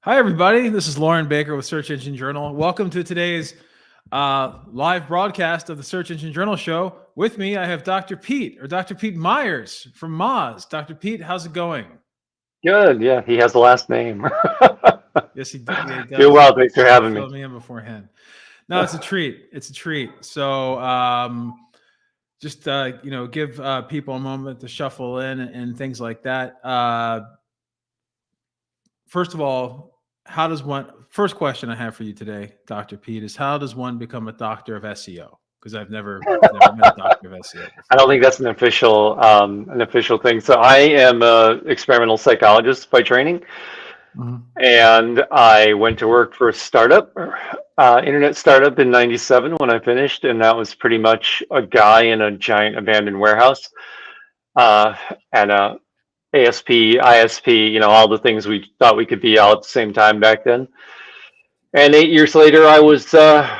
Hi, everybody. This is Lauren Baker with Search Engine Journal. Welcome to today's live broadcast of the Search Engine Journal show. With me, I have Dr. Pete Meyers from Moz. Dr. Pete, how's it going? Good. Yeah, he has the last name. Yes, he does. Doing well. Thanks for having me. Filled me in beforehand. No, it's a treat. It's a treat. So just, give people a moment to shuffle in and things like that. First of all, first question I have for you today, Dr. Pete, is how does one become a doctor of SEO? Because I've never met a doctor of SEO before. I don't think that's an official thing. So I am a experimental psychologist by training, and I went to work for a startup, internet startup in '97 when I finished, and that was pretty much a guy in a giant abandoned warehouse, and a ASP, ISP, all the things we thought we could be all at the same time back then. And 8 years later, I was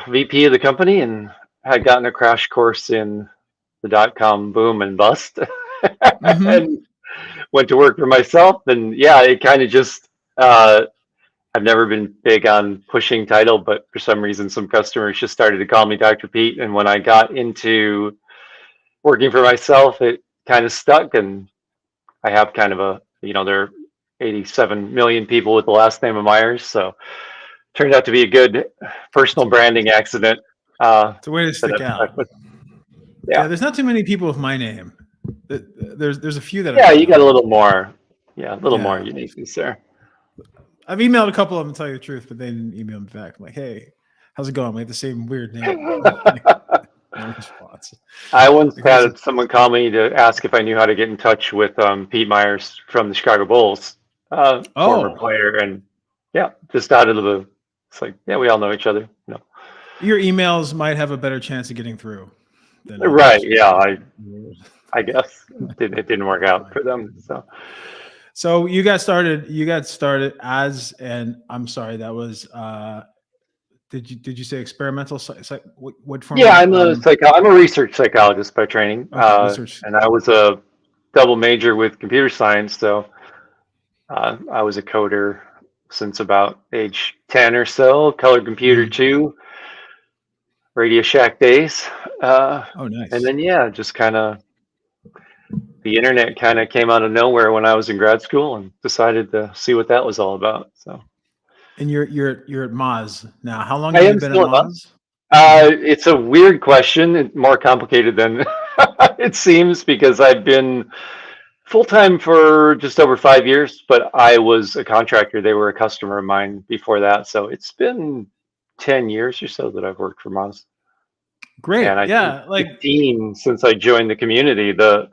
VP of the company and had gotten a crash course in the dot-com boom and bust, and went to work for myself. And yeah, it kind of just, I've never been big on pushing title, but for some reason, some customers just started to call me Dr. Pete. And when I got into working for myself, it kind of stuck. And I have kind of there are 87 million people with the last name of Meyers. So turned out to be a good personal branding accident. It's a way to stick out. Yeah, there's not too many people with my name. There's a few that. Yeah, you got a little more. Yeah, a little more uniqueness there. I've emailed a couple of them to tell you the truth, but they didn't email me back. I'm like, hey, how's it going? We have the same weird name. No response. I once had someone call me to ask if I knew how to get in touch with Pete Meyers from the Chicago Bulls, former player, and yeah, just out of the blue. It's like, yeah, we all know each other. No. Your emails might have a better chance of getting through. Right. Yeah. I guess it didn't work out for them. So you got started as, and I'm sorry, that was, did you say experimental? What form? Yeah, I'm a research psychologist by training. And I was a double major with computer science. So I was a coder since about age 10 or so, color computer 2, Radio Shack days. Nice. And then, yeah, just kind of the internet kind of came out of nowhere when I was in grad school and decided to see what that was all about. So. And you're at Moz now. How long have you been at Moz? It's a weird question, more complicated than it seems, because I've been full-time for just over 5 years, but I was a contractor. They were a customer of mine before that. So it's been 10 years or so that I've worked for Moz. Great. And I 15 since I joined the community. I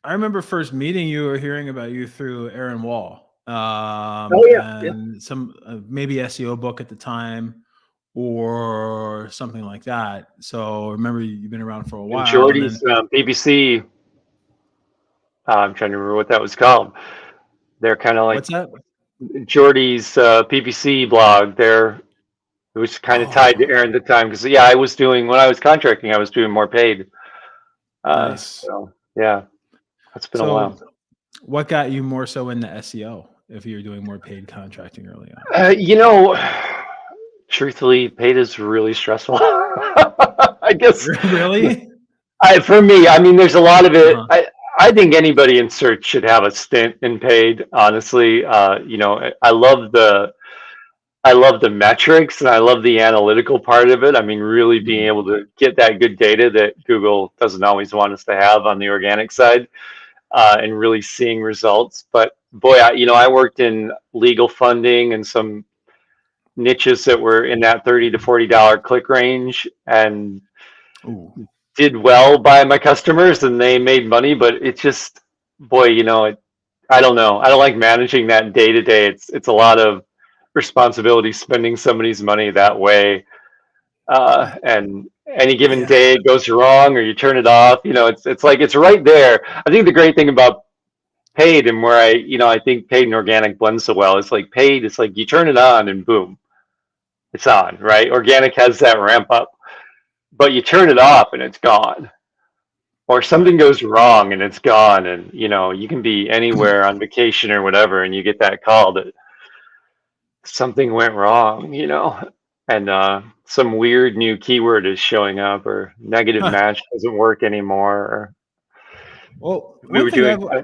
remember first meeting you or hearing about you through Aaron Wall. And some maybe SEO book at the time or something like that. So remember, you've been around for a while. Jordy's BBC. I'm trying to remember what that was called. They're kind of like, what's that? Jordy's PPC blog. It was kind of tied to Aaron at the time because when I was contracting, I was doing more paid. Nice. So yeah, that's been a while. What got you more so into SEO if you were doing more paid contracting early on? Truthfully, paid is really stressful. I guess. Really? For me, I mean, there's a lot of it. I think anybody in search should have a stint in paid. Honestly, I love the metrics and I love the analytical part of it. I mean, really being able to get that good data that Google doesn't always want us to have on the organic side, and really seeing results. But boy, I worked in legal funding and some niches that were in that $30 to $40 click range and did well by my customers and they made money. But it's just, boy, I don't know. I don't like managing that day to day. It's a lot of responsibility spending somebody's money that way, and any given day it goes wrong or you turn it off. It's like it's right there. I think the great thing about paid and where I think paid and organic blend so well, it's like paid, it's like you turn it on and boom, it's on, right? Organic has that ramp up, but you turn it off and it's gone. or something goes wrong and it's gone, and you can be anywhere on vacation or whatever, and you get that call that something went wrong, and some weird new keyword is showing up, or negative match doesn't work anymore, or Well, we were doing. Oh, one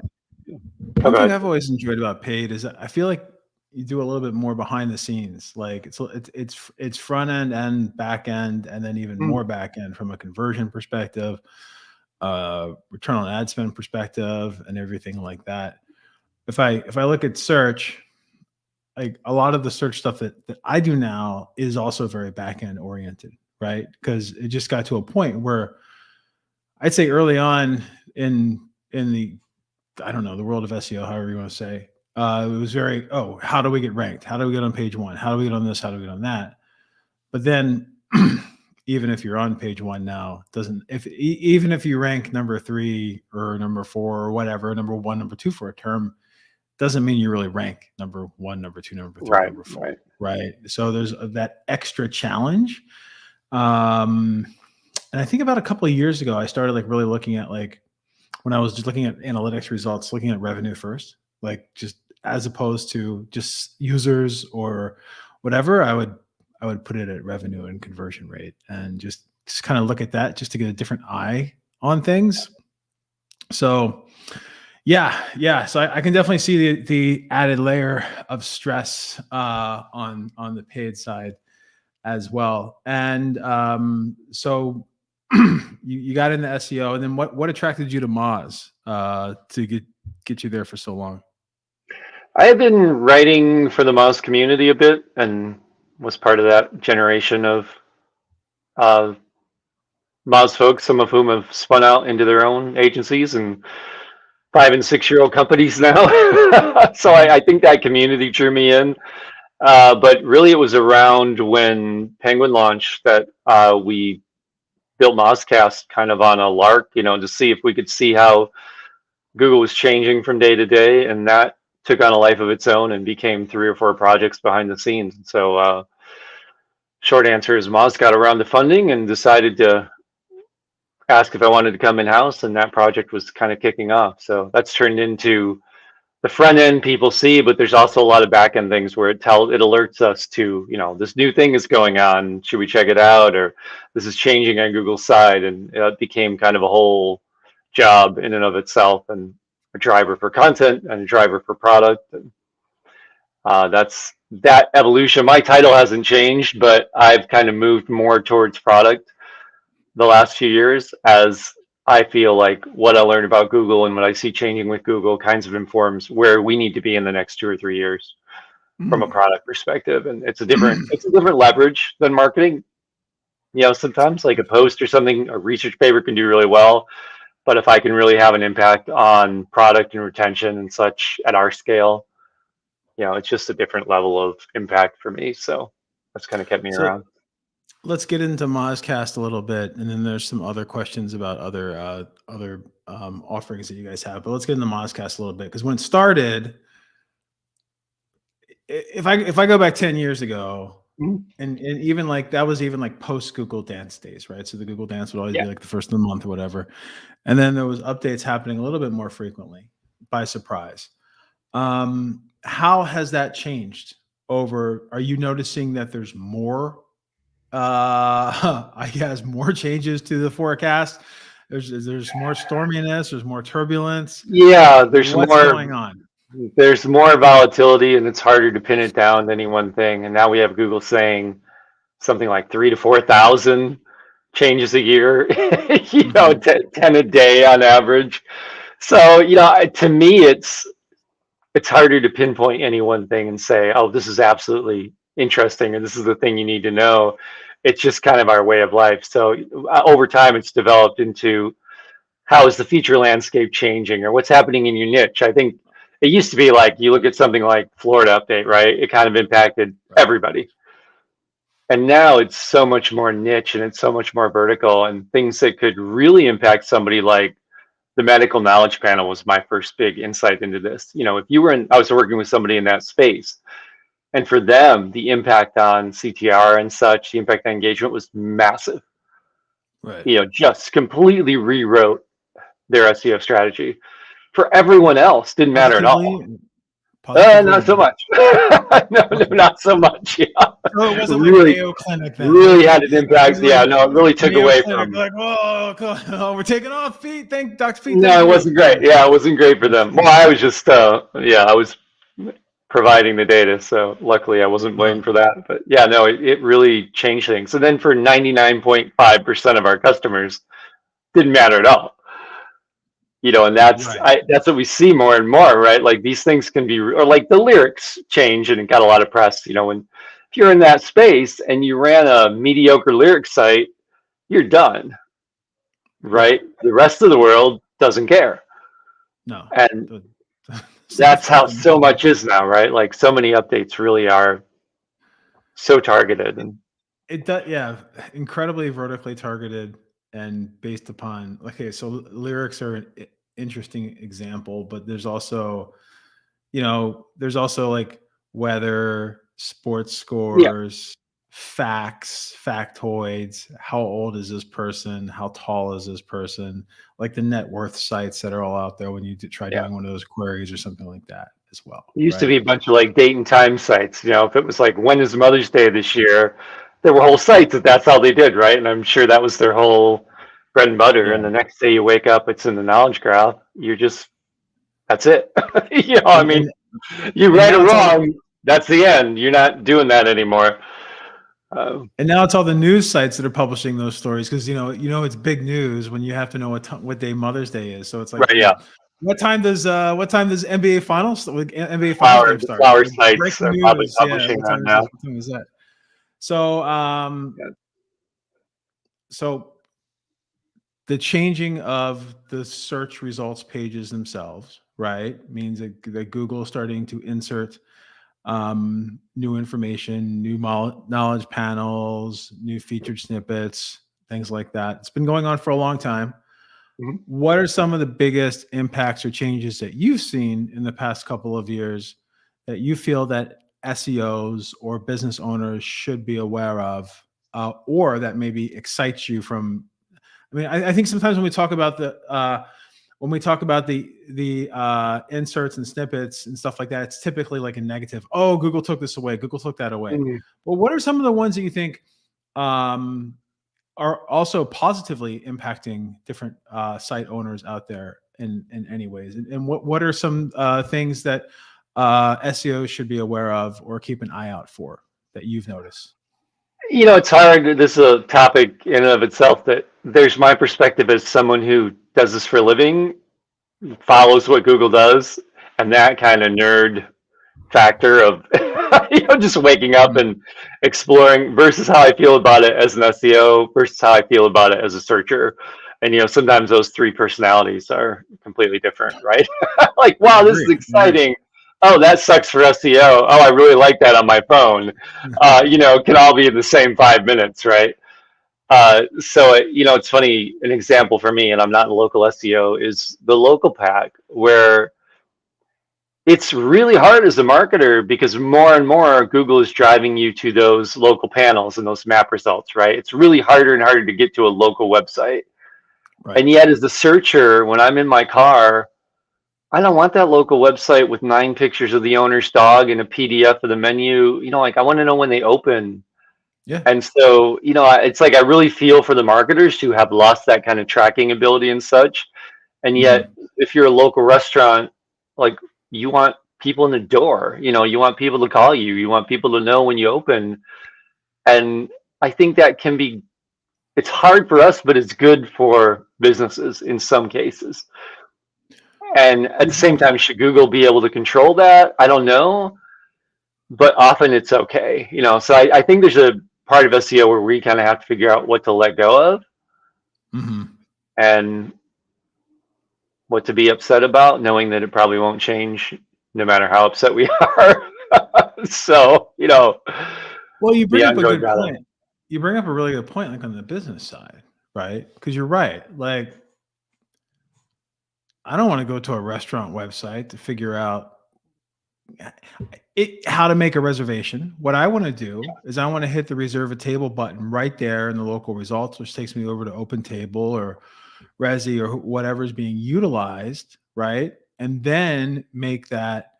go thing ahead. I've always enjoyed about paid is that I feel like you do a little bit more behind the scenes. Like it's front end and back end, and then even more back end from a conversion perspective, return on ad spend perspective, and everything like that. If I look at search, like a lot of the search stuff that I do now is also very back end oriented, right? Because it just got to a point where I'd say early on in the, I don't know, the world of SEO, however you want to say, it was very, how do we get ranked? How do we get on page one? How do we get on this? How do we get on that? But then even if you're on page one now, even if you rank number 3 or number 4 or whatever, number 1, number 2 for a term, doesn't mean you really rank number 1, number 2, number 3, number 4, right? So there's that extra challenge. And I think about a couple of years ago, I started like really looking at, like, when I was just looking at analytics results, looking at revenue first, like just as opposed to just users or whatever, I would put it at revenue and conversion rate, and just kind of look at that just to get a different eye on things. So yeah. So I can definitely see the added layer of stress on the paid side as well. And so you got into SEO, and then what attracted you to Moz to get you there for so long? I have been writing for the Moz community a bit, and was part of that generation of Moz folks, some of whom have spun out into their own agencies and 5- and 6-year-old companies now. So I think that community drew me in. But really, it was around when Penguin launched that we built Mozcast kind of on a lark, to see if we could see how Google was changing from day to day, and that took on a life of its own and became 3 or 4 projects behind the scenes. And so short answer is Moz got around to funding and decided to ask if I wanted to come in-house, and that project was kind of kicking off. So that's turned into the front end people see, but there's also a lot of back end things where it alerts us to, this new thing is going on. Should we check it out? Or this is changing on Google's side. And it became kind of a whole job in and of itself, and a driver for content and a driver for product. And that's that evolution. My title hasn't changed, but I've kind of moved more towards product the last few years, as I feel like what I learned about Google and what I see changing with Google kinds of informs where we need to be in the next 2 or 3 years from a product perspective. And it's a different leverage than marketing. Sometimes like a post or something, a research paper can do really well, but if I can really have an impact on product and retention and such at our scale, it's just a different level of impact for me. So that's kind of kept me around. Let's get into Mozcast a little bit, and then there's some other questions about other offerings that you guys have. But let's get into Mozcast a little bit, because when it started, if I go back 10 years ago, and even like that was even like post Google Dance days, right? So the Google Dance would always be like the first of the month or whatever, and then there was updates happening a little bit more frequently by surprise. How has that changed over? Are you noticing that there's more? I guess more changes to the forecast. There's more storminess. There's more turbulence. Yeah, there's What's more going on. There's more volatility, and it's harder to pin it down to any one thing. And now we have Google saying something like 3,000 to 4,000 changes a year. 10 a day on average. So to me, it's harder to pinpoint any one thing and say, oh, this is absolutely interesting, and this is the thing you need to know. It's just kind of our way of life. So over time, it's developed into how is the feature landscape changing, or what's happening in your niche. I think it used to be like you look at something like Florida Update, right? It kind of impacted everybody. And now it's so much more niche, and it's so much more vertical, and things that could really impact somebody, like the medical knowledge panel was my first big insight into this. If I was working with somebody in that space, and for them, the impact on CTR and such, the impact on engagement was massive. Right. Just completely rewrote their SEO strategy. For everyone else, didn't matter at all. Positively Not so much. No, not so much. Yeah. So it wasn't like Really, Mayo Clinic then. really had an impact. Like Yeah, no, it really took Mayo away Clinic, from. like, whoa, oh, we're taking off feet. Thank Dr. Feet. No, Thank it you. wasn't great. Yeah, it wasn't great for them. Well, I was just, I was providing the data, so luckily I wasn't blamed for that. But yeah, no, it really changed things. So then for 99.5% of our customers, didn't matter at all. And that's that's what we see more and more, right? Like these things can be, or like the lyrics change and it got a lot of press. When if you're in that space and you ran a mediocre lyric site, you're done, right? The rest of the world doesn't care. No, and that's how so much is now, right? Like so many updates really are so targeted, and it does, yeah, incredibly vertically targeted and based upon. Okay, so lyrics are an interesting example, but there's also, there's also like weather, sports scores, facts, factoids. How old is this person? How tall is this person? Like the net worth sites that are all out there when you try doing one of those queries or something like that as well. It used to be a bunch of like date and time sites. If it was like, when is Mother's Day this year? There were whole sites that's how they did, right? And I'm sure that was their whole bread and butter. Yeah. And the next day you wake up, it's in the knowledge graph. You're just, that's it. I mean, you right or wrong, that's the end. You're not doing that anymore. And now it's all the news sites that are publishing those stories because it's big news when you have to know what day Mother's Day is. So it's like, what time does NBA Finals game start? Flower sites are probably publishing that now. What time is that? So so the changing of the search results pages themselves, right, means that Google is starting to insert new information, new knowledge panels, new featured snippets, things like that. It's been going on for a long time. Mm-hmm. What are some of the biggest impacts or changes that you've seen in the past couple of years that you feel that SEOs or business owners should be aware of, or that maybe excites you from? I mean, I think sometimes when we talk about the inserts and snippets and stuff like that, it's typically like a negative. Oh, Google took this away. Google took that away. Mm-hmm. But what are some of the ones that you think are also positively impacting different site owners out there in any ways? And what are some things that SEOs should be aware of or keep an eye out for that you've noticed? It's hard. This is a topic in and of itself that there's my perspective as someone who does this for a living, follows what Google does, and that kind of nerd factor of just waking up and exploring versus how I feel about it as an SEO versus how I feel about it as a searcher. And sometimes those three personalities are completely different, right? Like, wow, this is exciting. Oh, that sucks for SEO. Oh, I really like that on my phone. Can all be in the same 5 minutes, right? So it's funny, an example for me, and I'm not in local SEO, is the local pack, where it's really hard as a marketer because more and more Google is driving you to those local panels and those map results, right? It's really harder and harder to get to a local website. Right. And yet as a searcher, when I'm in my car, I don't want that local website with 9 pictures of the owner's dog and a PDF of the menu. Like I want to know when they open. Yeah. And so, it's like I really feel for the marketers who have lost that kind of tracking ability and such. And yet, if you're a local restaurant, like you want people in the door, you want people to call you, you want people to know when you open. And I think that can be, it's hard for us, but it's good for businesses in some cases. And at the same time, should Google be able to control that? I don't know, but often it's okay. So I think there's a part of SEO where we kind of have to figure out what to let go of and what to be upset about, knowing that it probably won't change no matter how upset we are. So, well, you bring up a good point. You bring up a really good point, like on the business side, right? Because you're right. Like, I don't want to go to a restaurant website to figure out how to make a reservation. What I want to do is I want to hit the reserve a table button right there in the local results, which takes me over to Open Table or Resi or whatever is being utilized, right? And then make that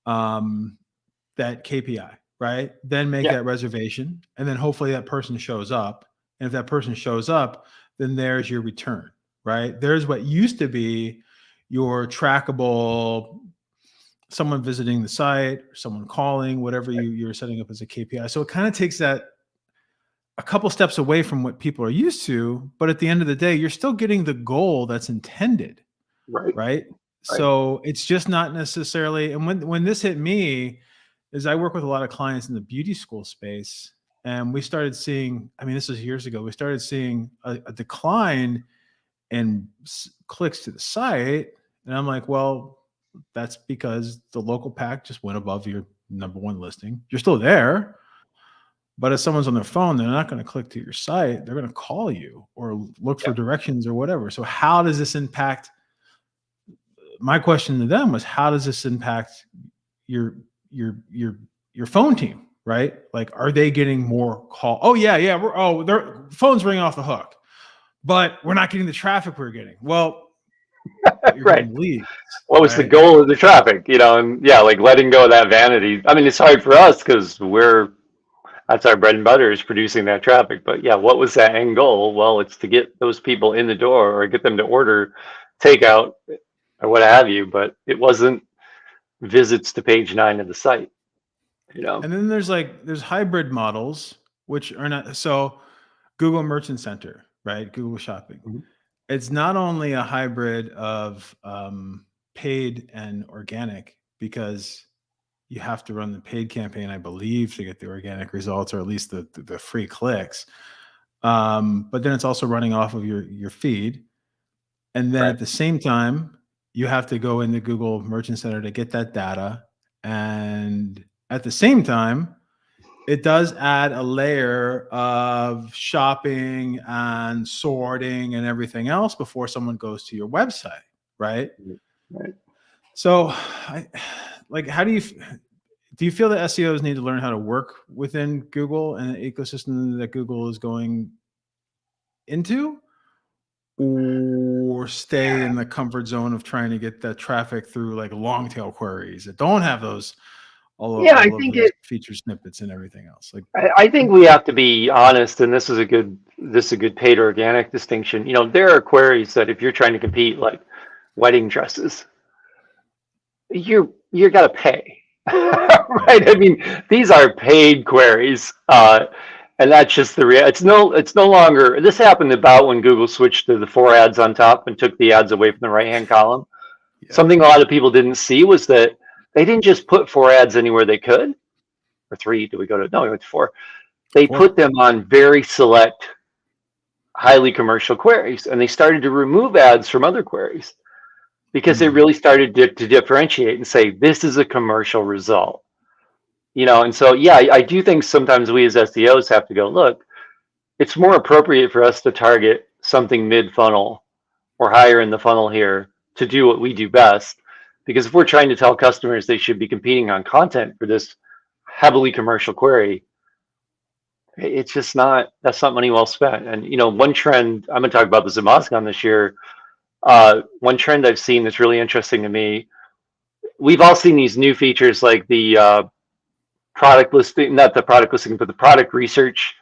that KPI, right? Then make that reservation, and then hopefully that person shows up. And if that person shows up, then there's your return, right? There's what used to be your trackable, someone visiting the site, or someone calling, whatever you're setting up as a KPI. So it kind of takes that a couple steps away from what people are used to, but at the end of the day, you're still getting the goal that's intended, right? So it's just not necessarily. And when this hit me, is I work with a lot of clients in the beauty school space, and we started seeing, I mean, this was years ago, we started seeing a decline in clicks to the site. And I'm like, well, that's because the local pack just went above your #1 listing. You're still there, but if someone's on their phone, they're not going to click to your site. They're going to call you or look for directions or whatever. So how does this impact? My question to them was, how does this impact your phone team, right? Like, are they getting more call? Oh yeah. Their phone's ringing off the hook, but we're not getting the traffic we're getting. Well, you're getting leads. What was the goal of the traffic? And like letting go of that vanity. I mean, it's hard for us because that's our bread and butter, is producing that traffic. But what was that end goal? Well, it's to get those people in the door or get them to order takeout or what have you. But it wasn't visits to page 9 of the site. And then there's hybrid models, which are not, so Google Merchant Center, right? Google Shopping. Mm-hmm. It's not only a hybrid of paid and organic, because you have to run the paid campaign, I believe, to get the organic results, or at least the free clicks. But then it's also running off of your feed. And then at the same time, you have to go into Google Merchant Center to get that data. And at the same time, it does add a layer of shopping and sorting and everything else before someone goes to your website, right? Right. So, how do you feel that SEOs need to learn how to work within Google and the ecosystem that Google is going into, or stay in the comfort zone of trying to get that traffic through like long tail queries that don't have those I think feature snippets and everything else? I think we have to be honest, and this is a good paid organic distinction. There are queries that if you're trying to compete, like wedding dresses, you got to pay, right? I mean, these are paid queries, and that's just it's no longer. This happened about when Google switched to the 4 ads on top and took the ads away from the right hand column. Yeah. Something a lot of people didn't see was that they didn't just put 4 ads anywhere they could, or 3. Did we go to? No, we went to 4. They put them on very select, highly commercial queries, and they started to remove ads from other queries because they really started to differentiate and say, this is a commercial result. And so, I do think sometimes we as SEOs have to go, look, it's more appropriate for us to target something mid-funnel or higher in the funnel here to do what we do best. Because if we're trying to tell customers they should be competing on content for this heavily commercial query, it's just that's not money well spent. And, one trend, I'm going to talk about this at Mozcast this year. One trend I've seen that's really interesting to me, we've all seen these new features like the product listing, not the product listing, but the product research,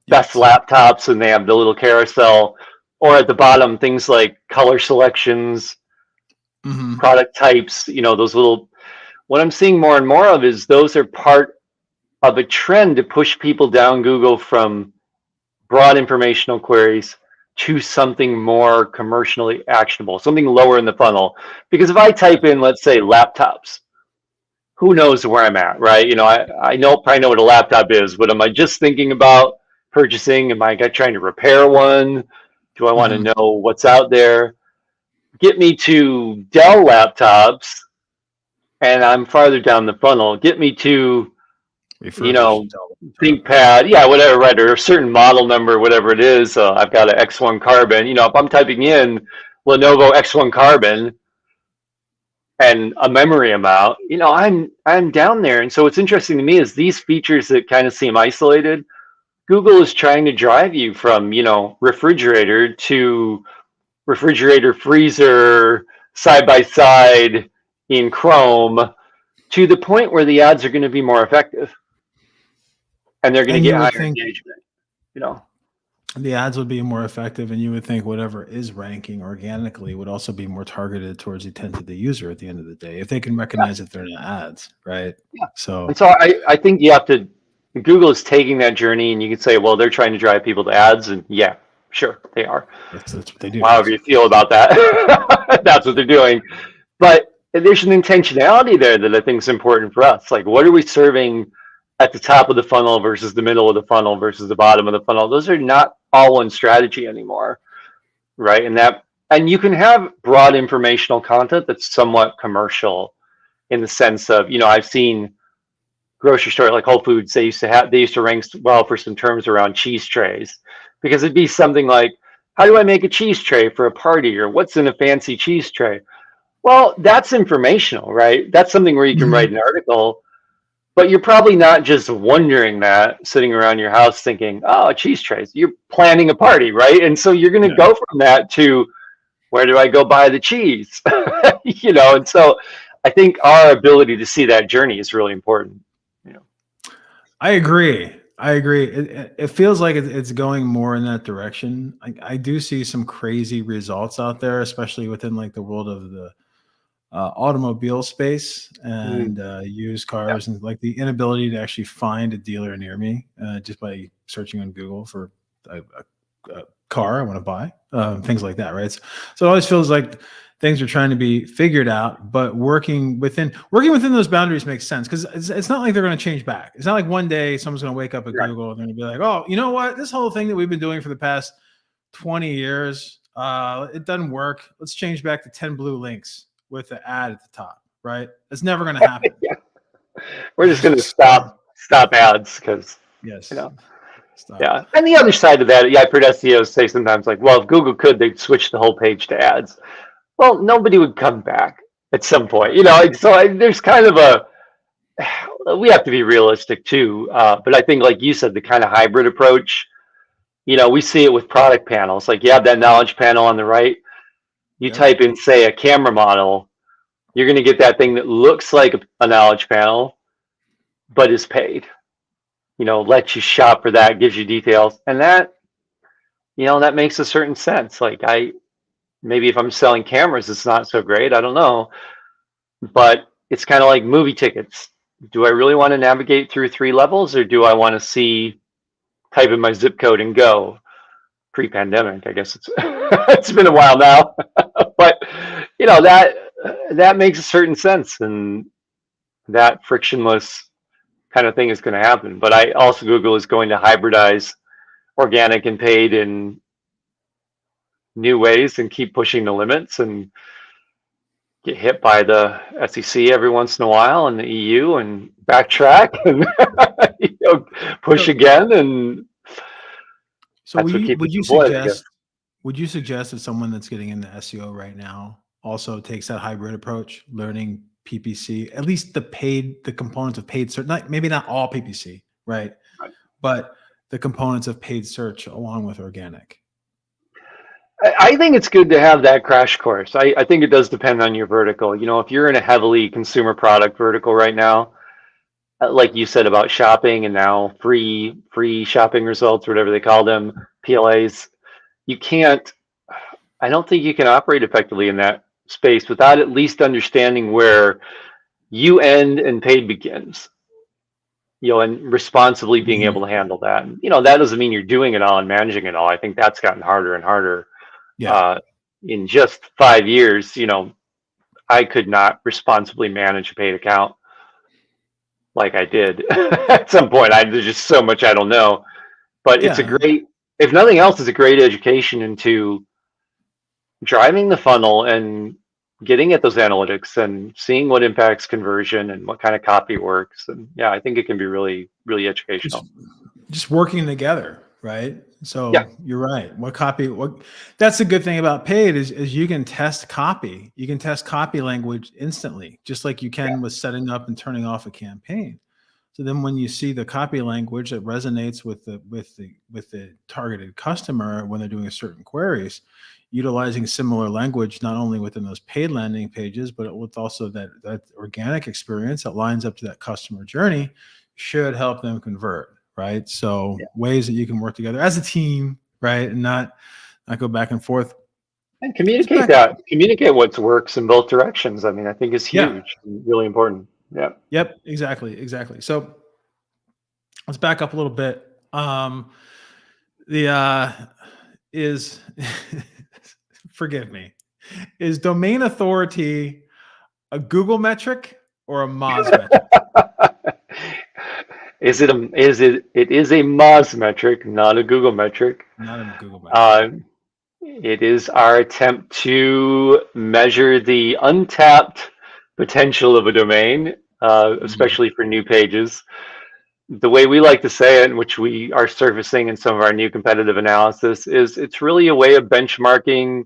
best laptops, and they have the little carousel, or at the bottom, things like color selections, product types, those little, what I'm seeing more and more of is those are part of a trend to push people down Google from broad informational queries to something more commercially actionable, something lower in the funnel. Because if I type in, let's say, laptops, who knows where I'm at, right? I probably know what a laptop is, but am I just thinking about purchasing? Am I trying to repair one? Do I want to know what's out there? Get me to Dell laptops, and I'm farther down the funnel. Get me to, ThinkPad, whatever, right, or a certain model number, whatever it is. I've got an X1 Carbon. If I'm typing in Lenovo X1 Carbon and a memory amount, I'm down there. And so what's interesting to me is these features that kind of seem isolated, Google is trying to drive you from, refrigerator to refrigerator, freezer, side by side in Chrome, to the point where the ads are going to be more effective and they're going to get higher engagement, you know. The ads would be more effective, and you would think whatever is ranking organically would also be more targeted towards the intent of the user at the end of the day, if they can recognize that they're not ads, right? Yeah. So, and so I think you have to, Google is taking that journey, and you can say, well, they're trying to drive people to ads, and yeah, sure, they are. that's what they do. However you feel about that, that's what they're doing. But there's an intentionality there that I think is important for us. Like, what are we serving at the top of the funnel versus the middle of the funnel versus the bottom of the funnel? Those are not all one strategy anymore, right? And you can have broad informational content that's somewhat commercial in the sense of, you know, I've seen grocery store like Whole Foods, they used to rank well for some terms around cheese trays, because it'd be something like, how do I make a cheese tray for a party, or what's in a fancy cheese tray? Well, that's informational, right? That's something where you can write an article, but you're probably not just wondering that sitting around your house thinking, oh, cheese trays. You're planning a party, right? And so you're going to go from that to, where do I go buy the cheese? You know, and so I think our ability to see that journey is really important. You know, I agree. It feels like it's going more in that direction. I do see some crazy results out there, especially within like the world of the automobile space and used cars, and like the inability to actually find a dealer near me just by searching on Google for a car I want to buy, things like that, right? So it always feels like things are trying to be figured out, but working within those boundaries makes sense, because it's not like they're going to change back. It's not like one day someone's going to wake up at Google and they're going to be like, oh, you know what? This whole thing that we've been doing for the past 20 years, it doesn't work. Let's change back to 10 blue links with the ad at the top, right? It's never going to happen. We're just going to stop ads because, yes, you know. Stop. Yeah, and the other side of that, I've heard SEOs say sometimes like, well, if Google could, they'd switch the whole page to ads. Well, nobody would come back at some point, you know. So there's kind of we have to be realistic too. But I think, like you said, the kind of hybrid approach, you know, we see it with product panels. Like, you have that knowledge panel on the right. You type in, say, a camera model, you're going to get that thing that looks like a knowledge panel, but is paid. You know, lets you shop for that, gives you details, and that, you know, that makes a certain sense. Like, maybe if I'm selling cameras, it's not so great. I don't know, but it's kind of like movie tickets. Do I really want to navigate through 3 levels, or do I want to type in my zip code and go? Pre-pandemic, I guess it's been a while now, but you know, that makes a certain sense, and that frictionless kind of thing is going to happen. But Google is going to hybridize organic and paid in new ways and keep pushing the limits, and get hit by the SEC every once in a while, and the EU, and backtrack and you know, push again. And so would you suggest that someone that's getting into SEO right now also takes that hybrid approach, learning PPC, at least the components of paid search, maybe not all PPC, right? But the components of paid search along with organic? I think it's good to have that crash course. I think it does depend on your vertical. You know, if you're in a heavily consumer product vertical right now, like you said about shopping, and now free shopping results, or whatever they call them, PLAs, I don't think you can operate effectively in that space without at least understanding where you end and paid begins, you know, and responsibly being able to handle that. And, you know, that doesn't mean you're doing it all and managing it all. I think that's gotten harder and harder. In just 5 years, you know, I could not responsibly manage a paid account like I did at some point. There's just so much I don't know, but it's if nothing else, it's a great education into driving the funnel and getting at those analytics and seeing what impacts conversion and what kind of copy works. And I think it can be really, really educational. Just working together, right? So you're right. That's the good thing about paid is you can test copy. You can test copy language instantly, just like you can with setting up and turning off a campaign. So then when you see the copy language that resonates with the targeted customer when they're doing certain queries, utilizing similar language, not only within those paid landing pages, but with also that organic experience that lines up to that customer journey, should help them convert, right? So ways that you can work together as a team, right? And not go back and forth. And communicate what works in both directions. I mean, I think is huge, really important. Yeah. Yep. Exactly. So let's back up a little bit. Forgive me, is domain authority a Google metric or a Moz metric? It is a Moz metric, not a Google metric. Not a Google metric. It is our attempt to measure the untapped potential of a domain, especially for new pages. The way we like to say it, which we are surfacing in some of our new competitive analysis, is it's really a way of benchmarking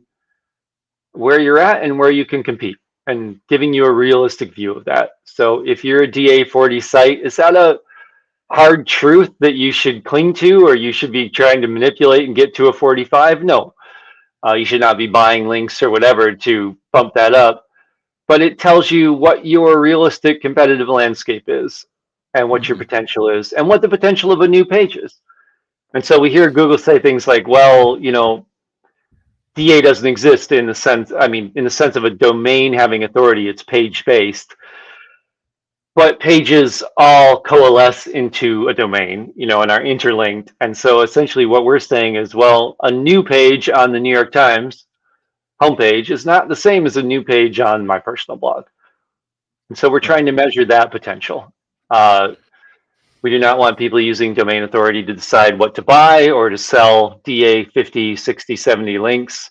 where you're at and where you can compete, and giving you a realistic view of that. So if you're a DA40 site, is that a hard truth that you should cling to, or you should be trying to manipulate and get to a 45? No, you should not be buying links or whatever to bump that up. But it tells you what your realistic competitive landscape is, and what your potential is, and what the potential of a new page is. And so we hear Google say things like, well, DA doesn't exist in the sense of a domain having authority. It's page based, but pages all coalesce into a domain, and are interlinked. And so essentially what we're saying is, well, a new page on the New York Times homepage is not the same as a new page on my personal blog. And so we're trying to measure that potential. We do not want people using domain authority to decide what to buy or to sell DA 50, 60, 70 links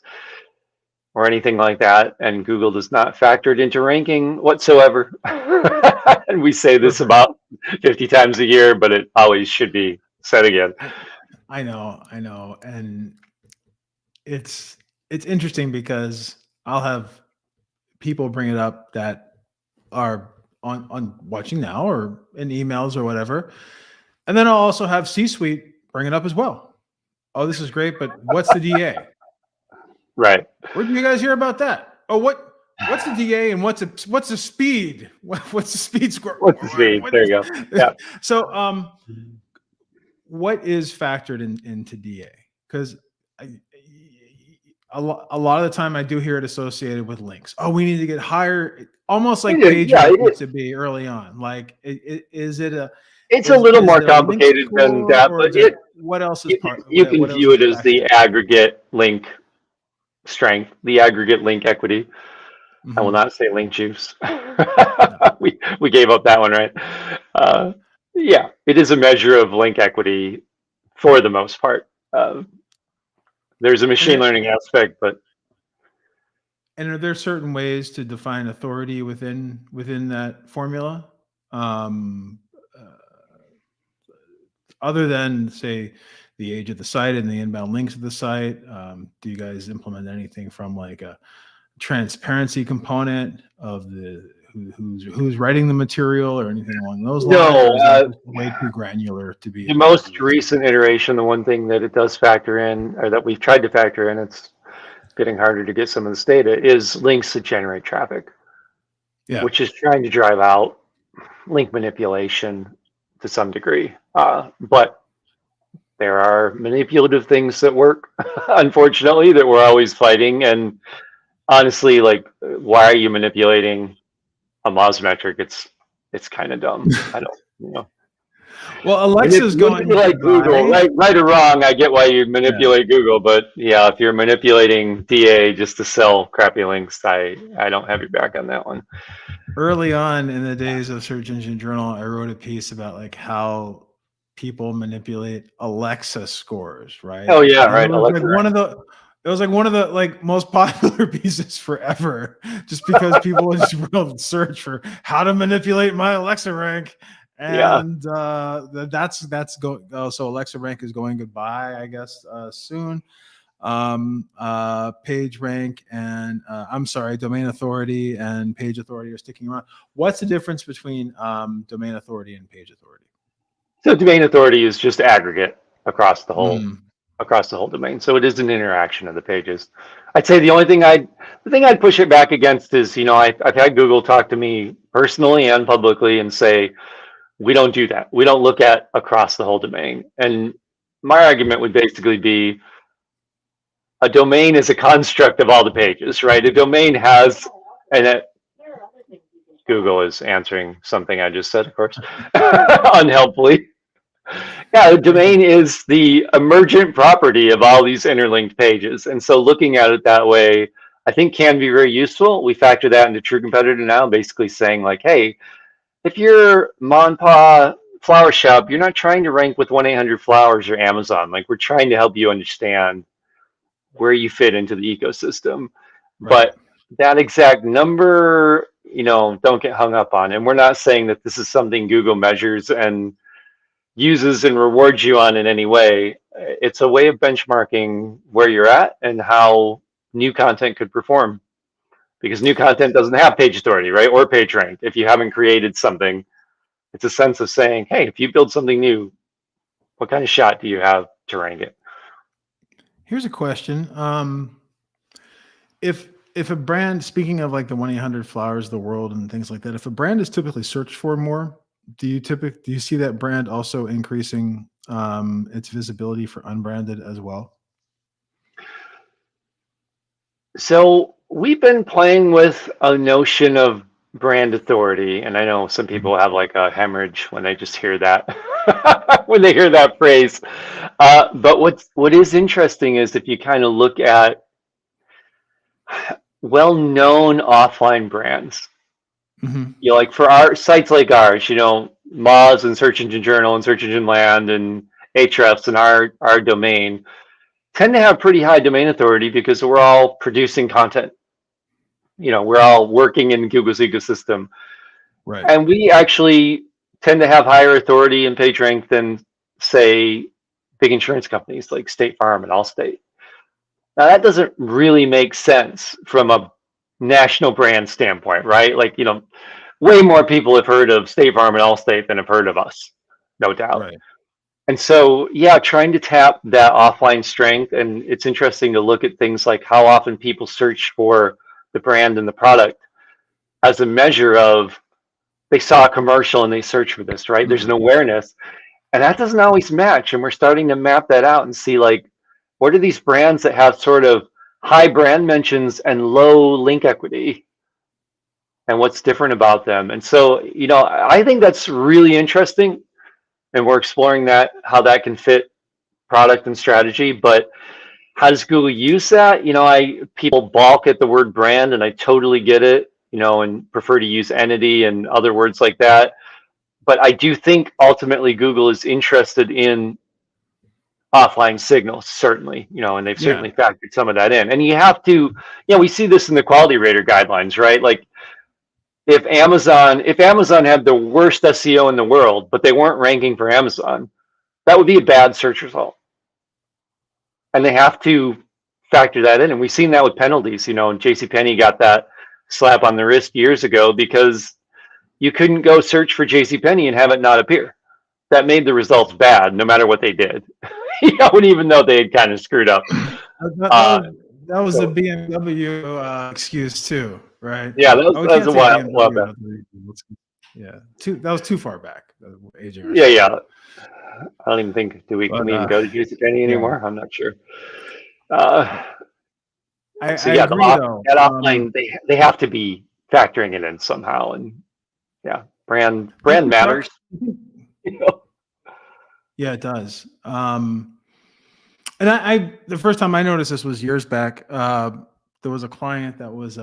or anything like that. And Google does not factor it into ranking whatsoever. And we say this about 50 times a year, but it always should be said again. I know. And it's interesting because I'll have people bring it up that are on watching now or in emails or whatever. And then I'll also have C-suite bring it up as well. Oh, this is great, but what's the DA? Right. Where did you guys hear about that? Oh, what's the DA and what's the speed? What's the speed score? What's the speed? There you go. Yeah. So, what is factored into DA? Because a lot of the time I do hear it associated with links. Oh, we need to get higher, almost like page used to be early on. Like, is it a? It's a little more complicated than that, but what else is part? You can view it as the aggregate link strength, the aggregate link equity. I will not say link juice. we gave up that one, right? Yeah, it is a measure of link equity for the most part. There's a machine learning aspect, but. And are there certain ways to define authority within that formula? Other than, say, the age of the site and the inbound links of the site, do you guys implement anything from like a transparency component of the who's writing the material or anything along those lines? No, way too granular to be. The most recent iteration, the one thing that it does factor in, or that we've tried to factor in, it's getting harder to get some of this data, is links that generate traffic. Yeah, which is trying to drive out link manipulation to some degree. But there are manipulative things that work, unfortunately, that we're always fighting. And honestly, like, why are you manipulating a Moz metric? It's kind of dumb. I don't, Well, Alexa's going like Google, right or wrong. I get why you manipulate Google, but yeah, if you're manipulating DA just to sell crappy links, I don't have your back on that one. Early on in the days of Search Engine Journal, I wrote a piece about like how people manipulate Alexa scores, right? Oh yeah, right. It was like one of the like most popular pieces forever, just because people just will search for how to manipulate my Alexa rank. And that's going. Oh, so Alexa rank is going goodbye, I guess, soon. Page rank and domain authority and page authority are sticking around. What's the difference between domain authority and page authority? So domain authority is just aggregate across the whole across the whole domain. So it is an interaction of the pages. I'd say the thing I'd push it back against is, I've had Google talk to me personally and publicly and say, we don't do that. We don't look at across the whole domain. And my argument would basically be a domain is a construct of all the pages, right? A domain has, Google is answering something I just said, of course, unhelpfully. Yeah, the domain is the emergent property of all these interlinked pages. And so looking at it that way, I think can be very useful. We factor that into True Competitor now, basically saying like, hey, if you're Mon Pa flower shop, you're not trying to rank with 1-800-Flowers or Amazon. Like, we're trying to help you understand where you fit into the ecosystem. Right. But that exact number, don't get hung up on. And we're not saying that this is something Google measures and uses and rewards you on in any way. It's a way of benchmarking where you're at and how new content could perform. Because new content doesn't have page authority, right? Or page rank. If you haven't created something, it's a sense of saying, hey, if you build something new, what kind of shot do you have to rank it? Here's a question. If a brand, speaking of like the 1-800-Flowers of the world and things like that, if a brand is typically searched for more, do you see that brand also increasing its visibility for unbranded as well? So we've been playing with a notion of brand authority, and I know some people have like a hemorrhage when they just hear that, when they hear that phrase. But what is interesting is if you kind of look at well-known offline brands, like for our sites like ours, Moz and Search Engine Journal and Search Engine Land and Ahrefs and our domain tend to have pretty high domain authority because we're all producing content. We're all working in Google's ecosystem. Right. And we actually tend to have higher authority and page rank than, say, big insurance companies like State Farm and Allstate. Now, that doesn't really make sense from a national brand standpoint, right? Like, way more people have heard of State Farm and Allstate than have heard of us, no doubt. Right. And so, yeah, trying to tap that offline strength. And it's interesting to look at things like how often people search for the brand and the product as a measure of they saw a commercial and they search for this, right? There's an awareness. And that doesn't always match. And we're starting to map that out and see like, what are these brands that have sort of high brand mentions and low link equity? And what's different about them? And so, I think that's really interesting. And we're exploring that, how that can fit product and strategy. But how does Google use that? People balk at the word brand, and I totally get it, and prefer to use entity and other words like that. But I do think ultimately Google is interested in offline signals, certainly, and they've certainly factored some of that in. And you have to, we see this in the quality rater guidelines, right? Like, if Amazon had the worst SEO in the world, but they weren't ranking for Amazon, that would be a bad search result. And they have to factor that in. And we've seen that with penalties, and JCPenney got that slap on the wrist years ago because you couldn't go search for JCPenney and have it not appear. That made the results bad, no matter what they did. Even though they had kind of screwed up. That was the BMW excuse too. Right. Yeah, that was a while back. Yeah, that was too far back. Yeah. I don't even think can we even go to JCPenney anymore? I'm not sure. I agree, that offline they have to be factoring it in somehow, and brand matters. Yeah, it does. And I the first time I noticed this was years back. There was a client that was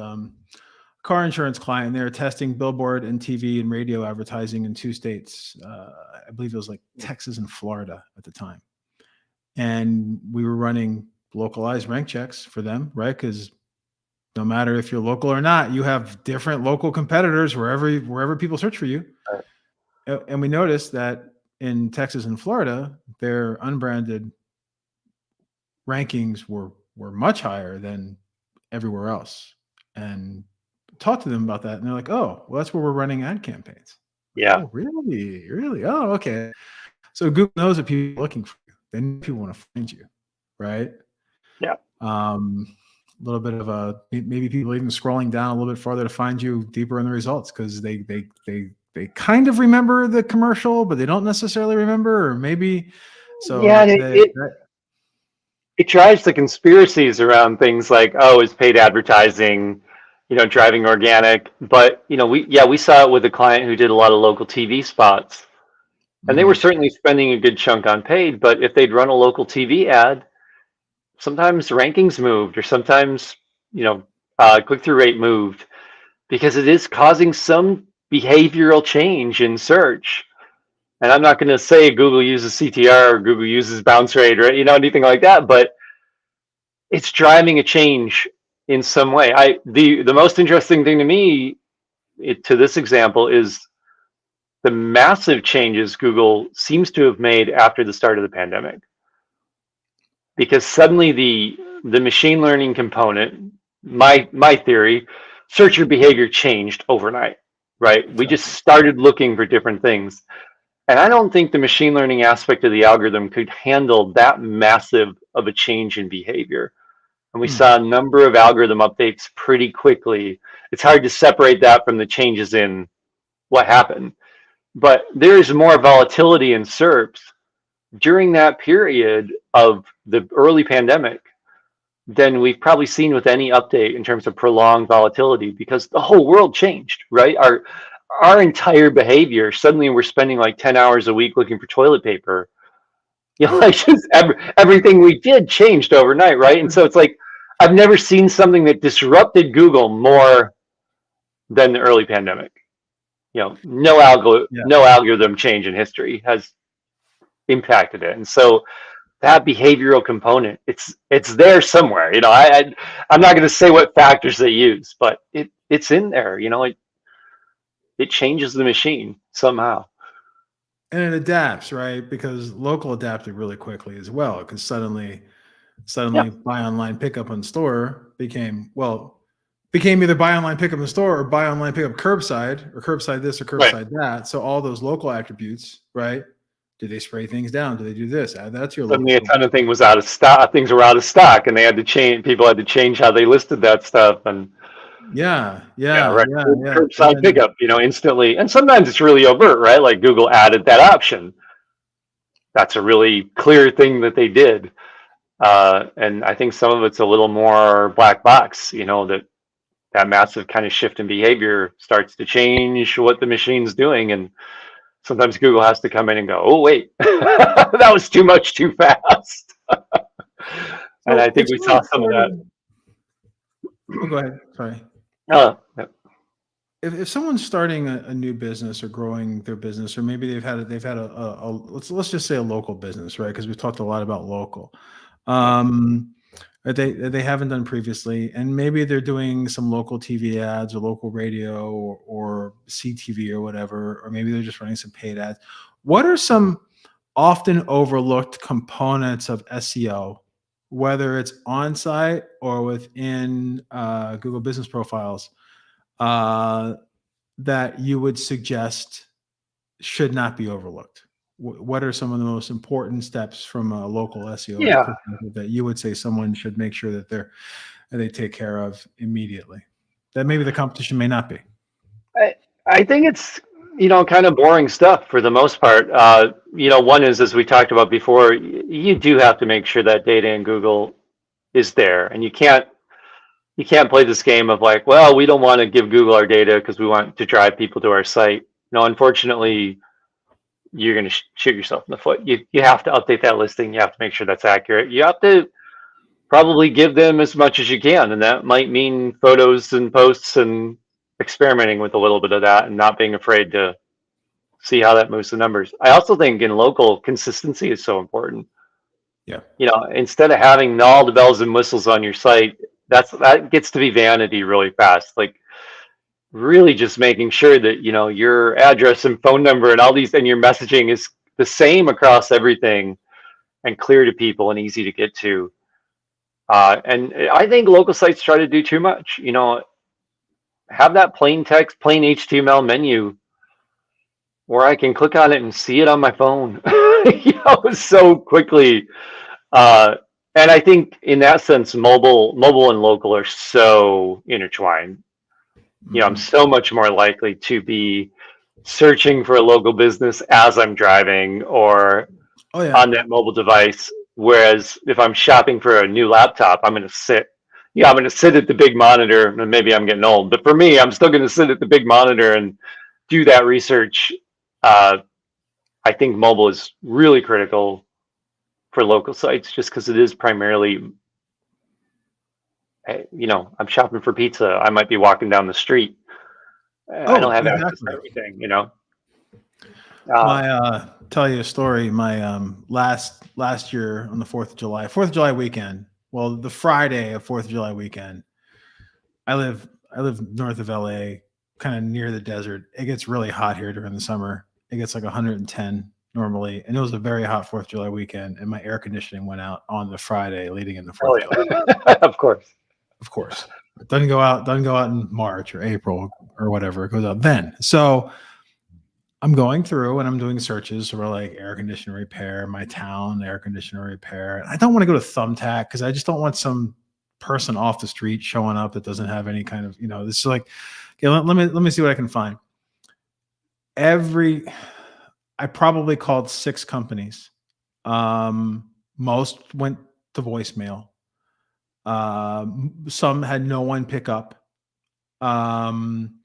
car insurance client. They were testing billboard and TV and radio advertising in 2 states. I believe it was like Texas and Florida at the time. And we were running localized rank checks for them, right? Because no matter if you're local or not, you have different local competitors wherever people search for you. Right. And we noticed that in Texas and Florida, their unbranded rankings were much higher than everywhere else. And talked to them about that, and they're like, "Oh, well, that's where we're running ad campaigns." Yeah. Oh, really? Oh, okay. So Google knows that people are looking for you. Then people want to find you. right? Yeah. A little bit of maybe people even scrolling down a little bit farther to find you deeper in the results because they kind of remember the commercial, but they don't necessarily remember, or maybe so. Yeah, it drives the conspiracies around things like, oh, is paid advertising, driving organic. But we saw it with a client who did a lot of local TV spots, and they were certainly spending a good chunk on paid. But if they'd run a local TV ad, sometimes rankings moved, or sometimes click-through rate moved, because it is causing some behavioral change in search. And I'm not going to say Google uses CTR or Google uses bounce rate or anything like that, but it's driving a change in some way. The most interesting thing to me to this example is the massive changes Google seems to have made after the start of the pandemic, because suddenly the machine learning component, my theory, searcher behavior changed overnight, right? We just started looking for different things. And I don't think the machine learning aspect of the algorithm could handle that massive of a change in behavior. And we saw a number of algorithm updates pretty quickly. It's hard to separate that from the changes in what happened. But there is more volatility in SERPs during that period of the early pandemic than we've probably seen with any update in terms of prolonged volatility, because the whole world changed, right? Our entire behavior, suddenly we're spending like 10 hours a week looking for toilet paper. Like just everything we did changed overnight, right? And so it's like, I've never seen something that disrupted Google more than the early pandemic. No algorithm change in history has impacted it. And so that behavioral component, it's there somewhere. I'm not going to say what factors they use, but it's in there. It changes the machine somehow. And it adapts, right? Because local adapted really quickly as well. Because suddenly buy online, pickup in store became either buy online, pickup in store, or buy online, pickup curbside, or curbside this or curbside that. So all those local attributes, right? Do they spray things down? Do they do this? That's your suddenly a ton of things was out of stock. Things were out of stock, and they had to change. People had to change how they listed that stuff. And curbside pickup, instantly. And sometimes it's really overt, right? Like Google added that option. That's a really clear thing that they did. And I think some of it's a little more black box, that massive kind of shift in behavior starts to change what the machine's doing. And sometimes Google has to come in and go, oh, wait, that was too much too fast. And I think we saw some of that. Oh, go ahead. Sorry. If someone's starting a new business or growing their business, or maybe they've had a let's just say a local business, right? Because we've talked a lot about local. They haven't done previously, and maybe they're doing some local TV ads or local radio or CTV or whatever, or maybe they're just running some paid ads. What are some often overlooked components of SEO, whether it's on-site or within Google Business Profiles, that you would suggest should not be overlooked? What are some of the most important steps from a local SEO perspective that you would say someone should make sure that they take care of immediately, that maybe the competition may not be? I think it's kind of boring stuff for the most part. One is, as we talked about before, you do have to make sure that data in Google is there, and you can't play this game of like, well, we don't want to give Google our data because we want to drive people to our site. No, unfortunately, you're going to shoot yourself in the foot. You have to update that listing. You have to make sure that's accurate. You have to probably give them as much as you can, and that might mean photos and posts and experimenting with a little bit of that and not being afraid to see how that moves the numbers. I also think in local, consistency is so important. Yeah. Instead of having all the bells and whistles on your site, that gets to be vanity really fast. Like, really just making sure that your address and phone number and all these and your messaging is the same across everything and clear to people and easy to get to. And I think local sites try to do too much. Have that plain text, plain HTML menu where I can click on it and see it on my phone so quickly. And I think in that sense, mobile and local are so intertwined. I'm so much more likely to be searching for a local business as I'm driving or on that mobile device. Whereas if I'm shopping for a new laptop, I'm going to sit. I'm going to sit at the big monitor, and maybe I'm getting old, but for me, I'm still going to sit at the big monitor and do that research. I think mobile is really critical for local sites just because it is primarily, I'm shopping for pizza. I might be walking down the street. I don't have access to everything, Tell you a story. My last year on the 4th of July weekend. Well, the Friday of 4th of July weekend, I live north of LA, kind of near the desert. It gets really hot here during the summer. It gets like 110 normally, and it was a very hot 4th of July weekend, and my air conditioning went out on the Friday leading into 4th of July. Of course. It doesn't go out in March or April or whatever. It goes out then. So I'm going through and I'm doing searches for like air conditioner repair, my town air conditioner repair. And I don't want to go to Thumbtack because I just don't want some person off the street showing up that doesn't have any kind of, this is like, okay, let me see what I can find. I probably called 6 companies. Most went to voicemail. Some had no one pick up. Some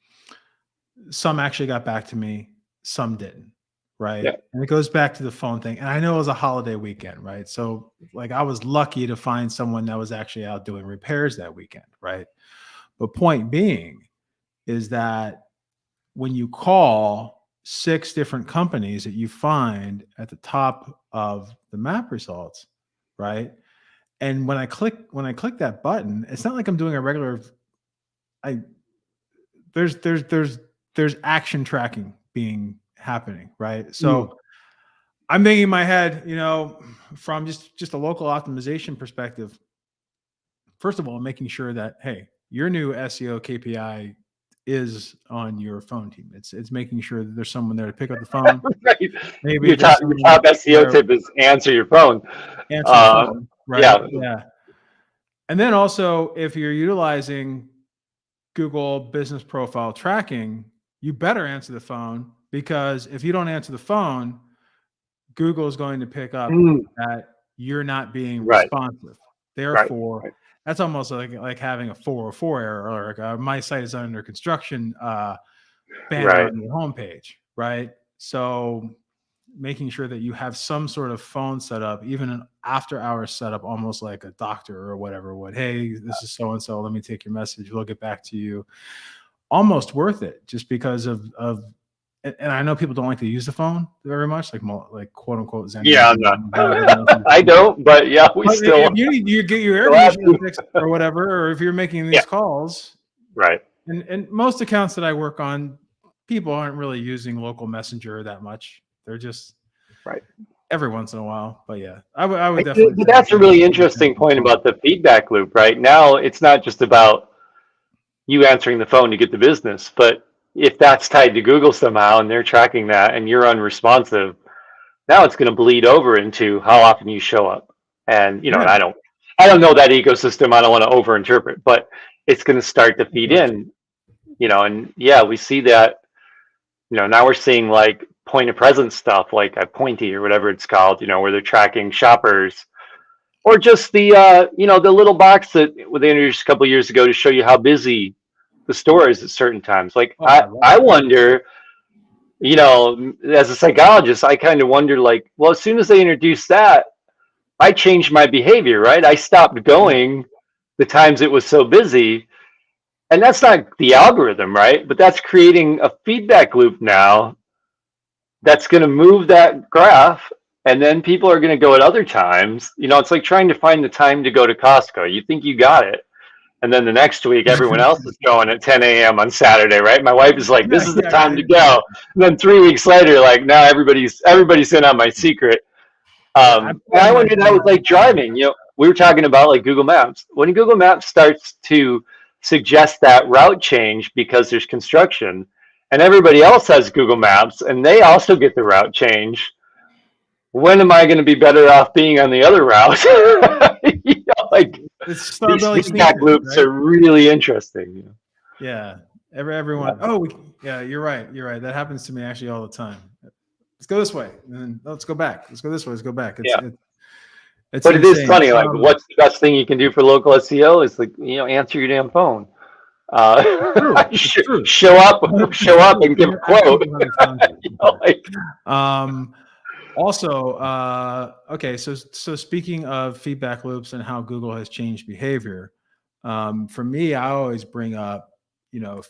actually got back to me. Some didn't, right? Yeah. And it goes back to the phone thing. And I know it was a holiday weekend, right? So like I was lucky to find someone that was actually out doing repairs that weekend, right? But point being is that when you call 6 different companies that you find at the top of the map results, right? And when I click that button, it's not like I'm doing a regular. There's action tracking happening, right? So I'm thinking in my head, from just a local optimization perspective. First of all, making sure that hey, your new SEO KPI is on your phone team. It's making sure that there's someone there to pick up the phone. Right. Maybe your top SEO tip is answer your phone. Answer the phone. Right. Yeah. And then also, if you're utilizing Google Business Profile Tracking, you better answer the phone, because if you don't answer the phone, Google is going to pick up that you're not being responsive. Therefore, that's almost like having a 404 error, or like my site is under construction banner on your homepage, right? So making sure that you have some sort of phone set up, even an after hours setup, almost like a doctor or whatever would. Hey, this is so-and-so. Let me take your message. We'll get back to you. Almost worth it, just because of and I know people don't like to use the phone very much, like quote unquote Zen. Yeah, I'm not. I don't, but yeah, still. If you get your air conditioning fixed or whatever, or if you're making these calls, right? And most accounts that I work on, people aren't really using local messenger that much. They're just every once in a while. But yeah, I would definitely. But that's a really interesting point about the feedback loop, right? Now it's not just about you answering the phone to get the business, but if that's tied to Google somehow and they're tracking that and you're unresponsive, now it's going to bleed over into how often you show up. And and I don't know that ecosystem. I don't want to overinterpret, but it's going to start to feed in, and yeah, we see that, now we're seeing like point of presence stuff, like a Pointy or whatever it's called, where they're tracking shoppers, or just the, the little box that they introduced a couple of years ago to show you how busy the store is at certain times. Like, I wonder, as a psychologist, I kind of wonder, like, well, as soon as they introduced that, I changed my behavior, right? I stopped going the times it was so busy. And that's not the algorithm, right? But that's creating a feedback loop now that's going to move that graph. And then people are going to go at other times. It's like trying to find the time to go to Costco. You think you got it. And then the next week, everyone else is going at 10 a.m. on Saturday, right? My wife is like, this is the time to go. And then 3 weeks later, like, now everybody's in on my secret. And I wonder, that was like driving. We were talking about like Google Maps. When Google Maps starts to suggest that route change because there's construction, and everybody else has Google Maps and they also get the route change, when am I going to be better off being on the other route? Like it's these feedback loops are really interesting. Yeah. Everyone. Yeah. Oh, yeah, you're right. You're right. That happens to me actually all the time. Let's go this way, and then let's go back. Let's go this way. Let's go back. It's but insane. It is funny. Like, what's the best thing you can do for local SEO is like, answer your damn phone. Show up and give a quote. Also, okay. So speaking of feedback loops and how Google has changed behavior, for me, I always bring up,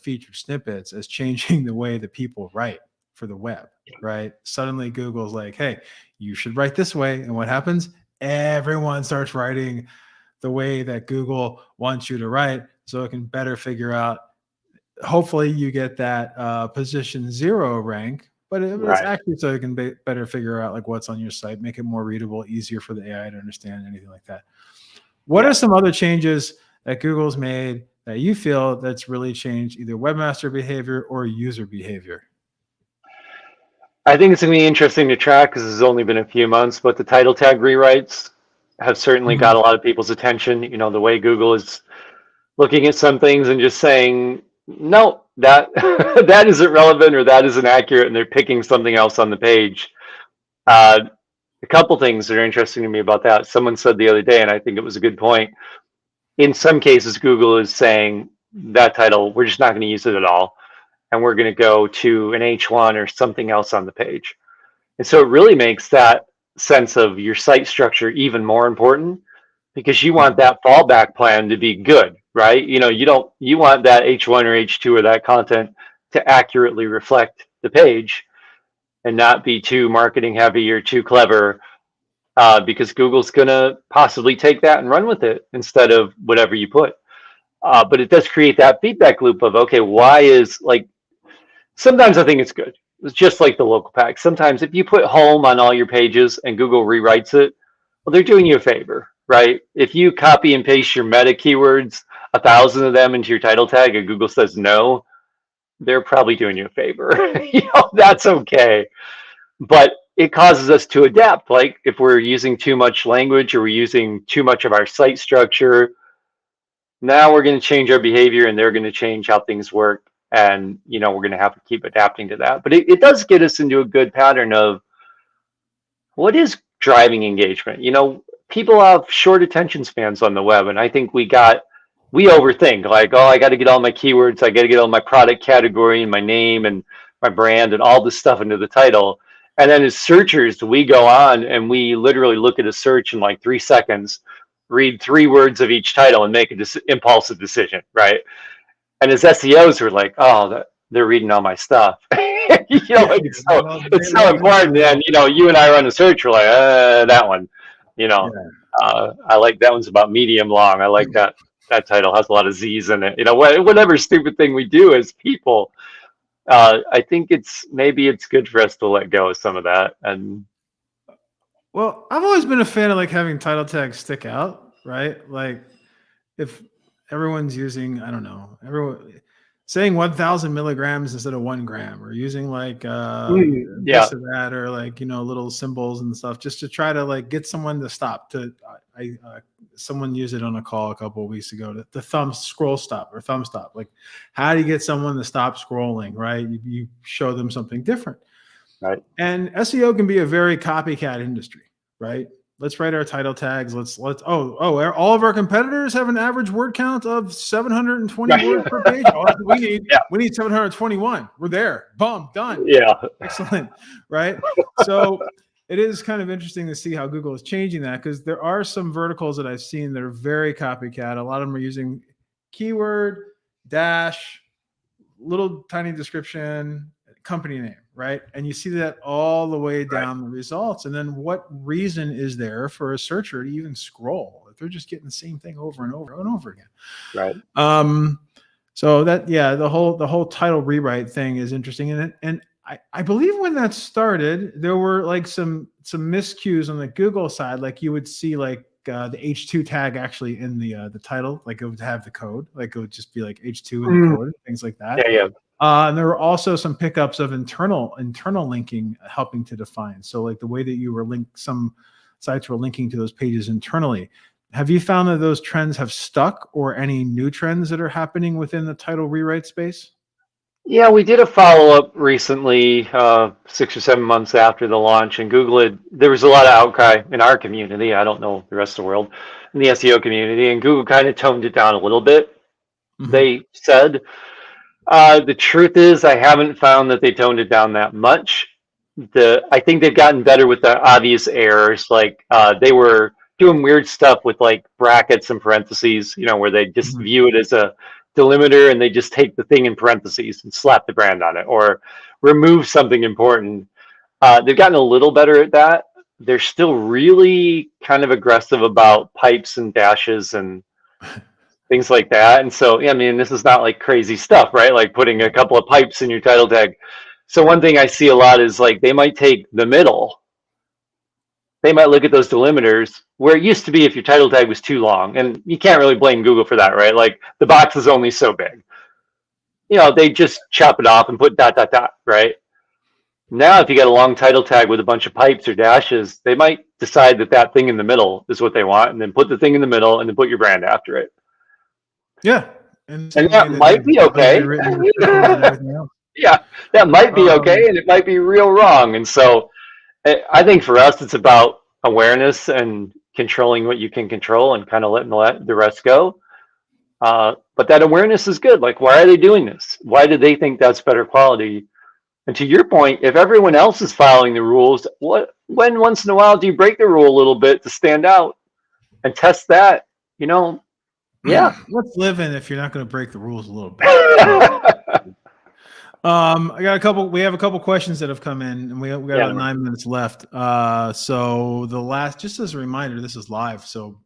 featured snippets as changing the way that people write for the web, right? Suddenly Google's like, hey, you should write this way. And what happens? Everyone starts writing the way that Google wants you to write so it can better figure out. Hopefully you get that position 0 rank, but it's actually so you can better figure out like what's on your site, make it more readable, easier for the AI to understand, anything like that. What are some other changes that Google's made that you feel that's really changed either webmaster behavior or user behavior? I think it's going to be interesting to track because it's only been a few months, but the title tag rewrites have certainly got a lot of people's attention. The way Google is looking at some things and just saying, no, that that isn't relevant or that isn't accurate, and they're picking something else on the page. A couple things that are interesting to me about that. Someone said the other day, and I think it was a good point. In some cases, Google is saying that title, we're just not going to use it at all. And we're going to go to an H1 or something else on the page. And so it really makes that sense of your site structure even more important because you want that fallback plan to be good, right? You want that H1 or H2 or that content to accurately reflect the page and not be too marketing heavy or too clever. Because Google's going to possibly take that and run with it instead of whatever you put. But it does create that feedback loop of, okay, why is sometimes I think it's good. It's just like the local pack. Sometimes if you put home on all your pages and Google rewrites it, well, they're doing you a favor, right? If you copy and paste your meta keywords, 1,000 of them into your title tag and Google says no, they're probably doing you a favor. That's okay. But it causes us to adapt. Like if we're using too much language or we're using too much of our site structure, now we're going to change our behavior and they're going to change how things work. And, we're going to have to keep adapting to that. But it does get us into a good pattern of what is driving engagement. People have short attention spans on the web. And I think we overthink like, oh, I got to get all my keywords. I got to get all my product category and my name and my brand and all this stuff into the title. And then as searchers, we go on and we literally look at a search in like 3 seconds, read 3 words of each title and make an impulsive decision, right? And as SEOs, we're like, oh, they're reading all my stuff. It's so important. And, you and I run a search, we're like, that one, I like that one's about medium long. I like that title has a lot of Z's in it. Whatever stupid thing we do as people. I think it's good for us to let go of some of that. And well, I've always been a fan of having title tags stick out, right? Like if everyone's using, I don't know, everyone saying 1,000 milligrams instead of 1 gram, or using this or that, or little symbols and stuff, just to try to get someone to stop. Someone used it on a call a couple of weeks ago. The thumb stop. Like, how do you get someone to stop scrolling? Right? You show them something different. Right. And SEO can be a very copycat industry, right? Let's write our title tags. All of our competitors have an average word count of 720 words per page. We need 721. We're there. Boom, done. Yeah. Excellent. Right. So it is kind of interesting to see how Google is changing that, because there are some verticals that I've seen that are very copycat. A lot of them are using keyword, dash, little tiny description, company name, right? And you see that all the way down the results. And then what reason is there for a searcher to even scroll if they're just getting the same thing over and over and over again? Right. So that, the whole title rewrite thing is interesting. And I believe when that started, there were some miscues on the Google side. Like you would see the H2 tag actually in the title, it would have the code, it would just be H2 in the code, things like that. Yeah. And there were also some pickups of internal linking helping to define. So like the way that you were linked, some sites were linking to those pages internally. Have you found that those trends have stuck, or any new trends that are happening within the title rewrite space? Yeah, we did a follow-up recently, 6 or 7 months after the launch, and there was a lot of outcry in our community. I don't know the rest of the world, in the SEO community, and Google kind of toned it down a little bit. They said, the truth is, I haven't found that they toned it down that much. I think they've gotten better with the obvious errors, like they were doing weird stuff with like brackets and parentheses, where they just view it as a delimiter and they just take the thing in parentheses and slap the brand on it, or remove something important. They've gotten a little better at that. They're still really kind of aggressive about pipes and dashes and things like that. And so, I mean, this is not like crazy stuff, right? Like putting a couple of pipes in your title tag. So one thing I see a lot is like they might take the middle. They might look at those delimiters where it used to be if your title tag was too long, and you can't really blame Google for that, right? Like the box is only so big. They just chop it off and put ... right? Now, if you got a long title tag with a bunch of pipes or dashes, they might decide that that thing in the middle is what they want, and then put the thing in the middle and then put your brand after it. Yeah. And that might be okay. Yeah, that might be okay, and it might be real wrong. And so I think for us, it's about awareness and controlling what you can control and kind of letting the rest go. But that awareness is good. Like, why are they doing this? Why do they think that's better quality? And to your point, if everyone else is following the rules, when once in a while do you break the rule a little bit to stand out and test that? Yeah. Let's live in if you're not going to break the rules a little bit. We have a couple questions that have come in, and we got about 9 minutes left. So just as a reminder, this is live. So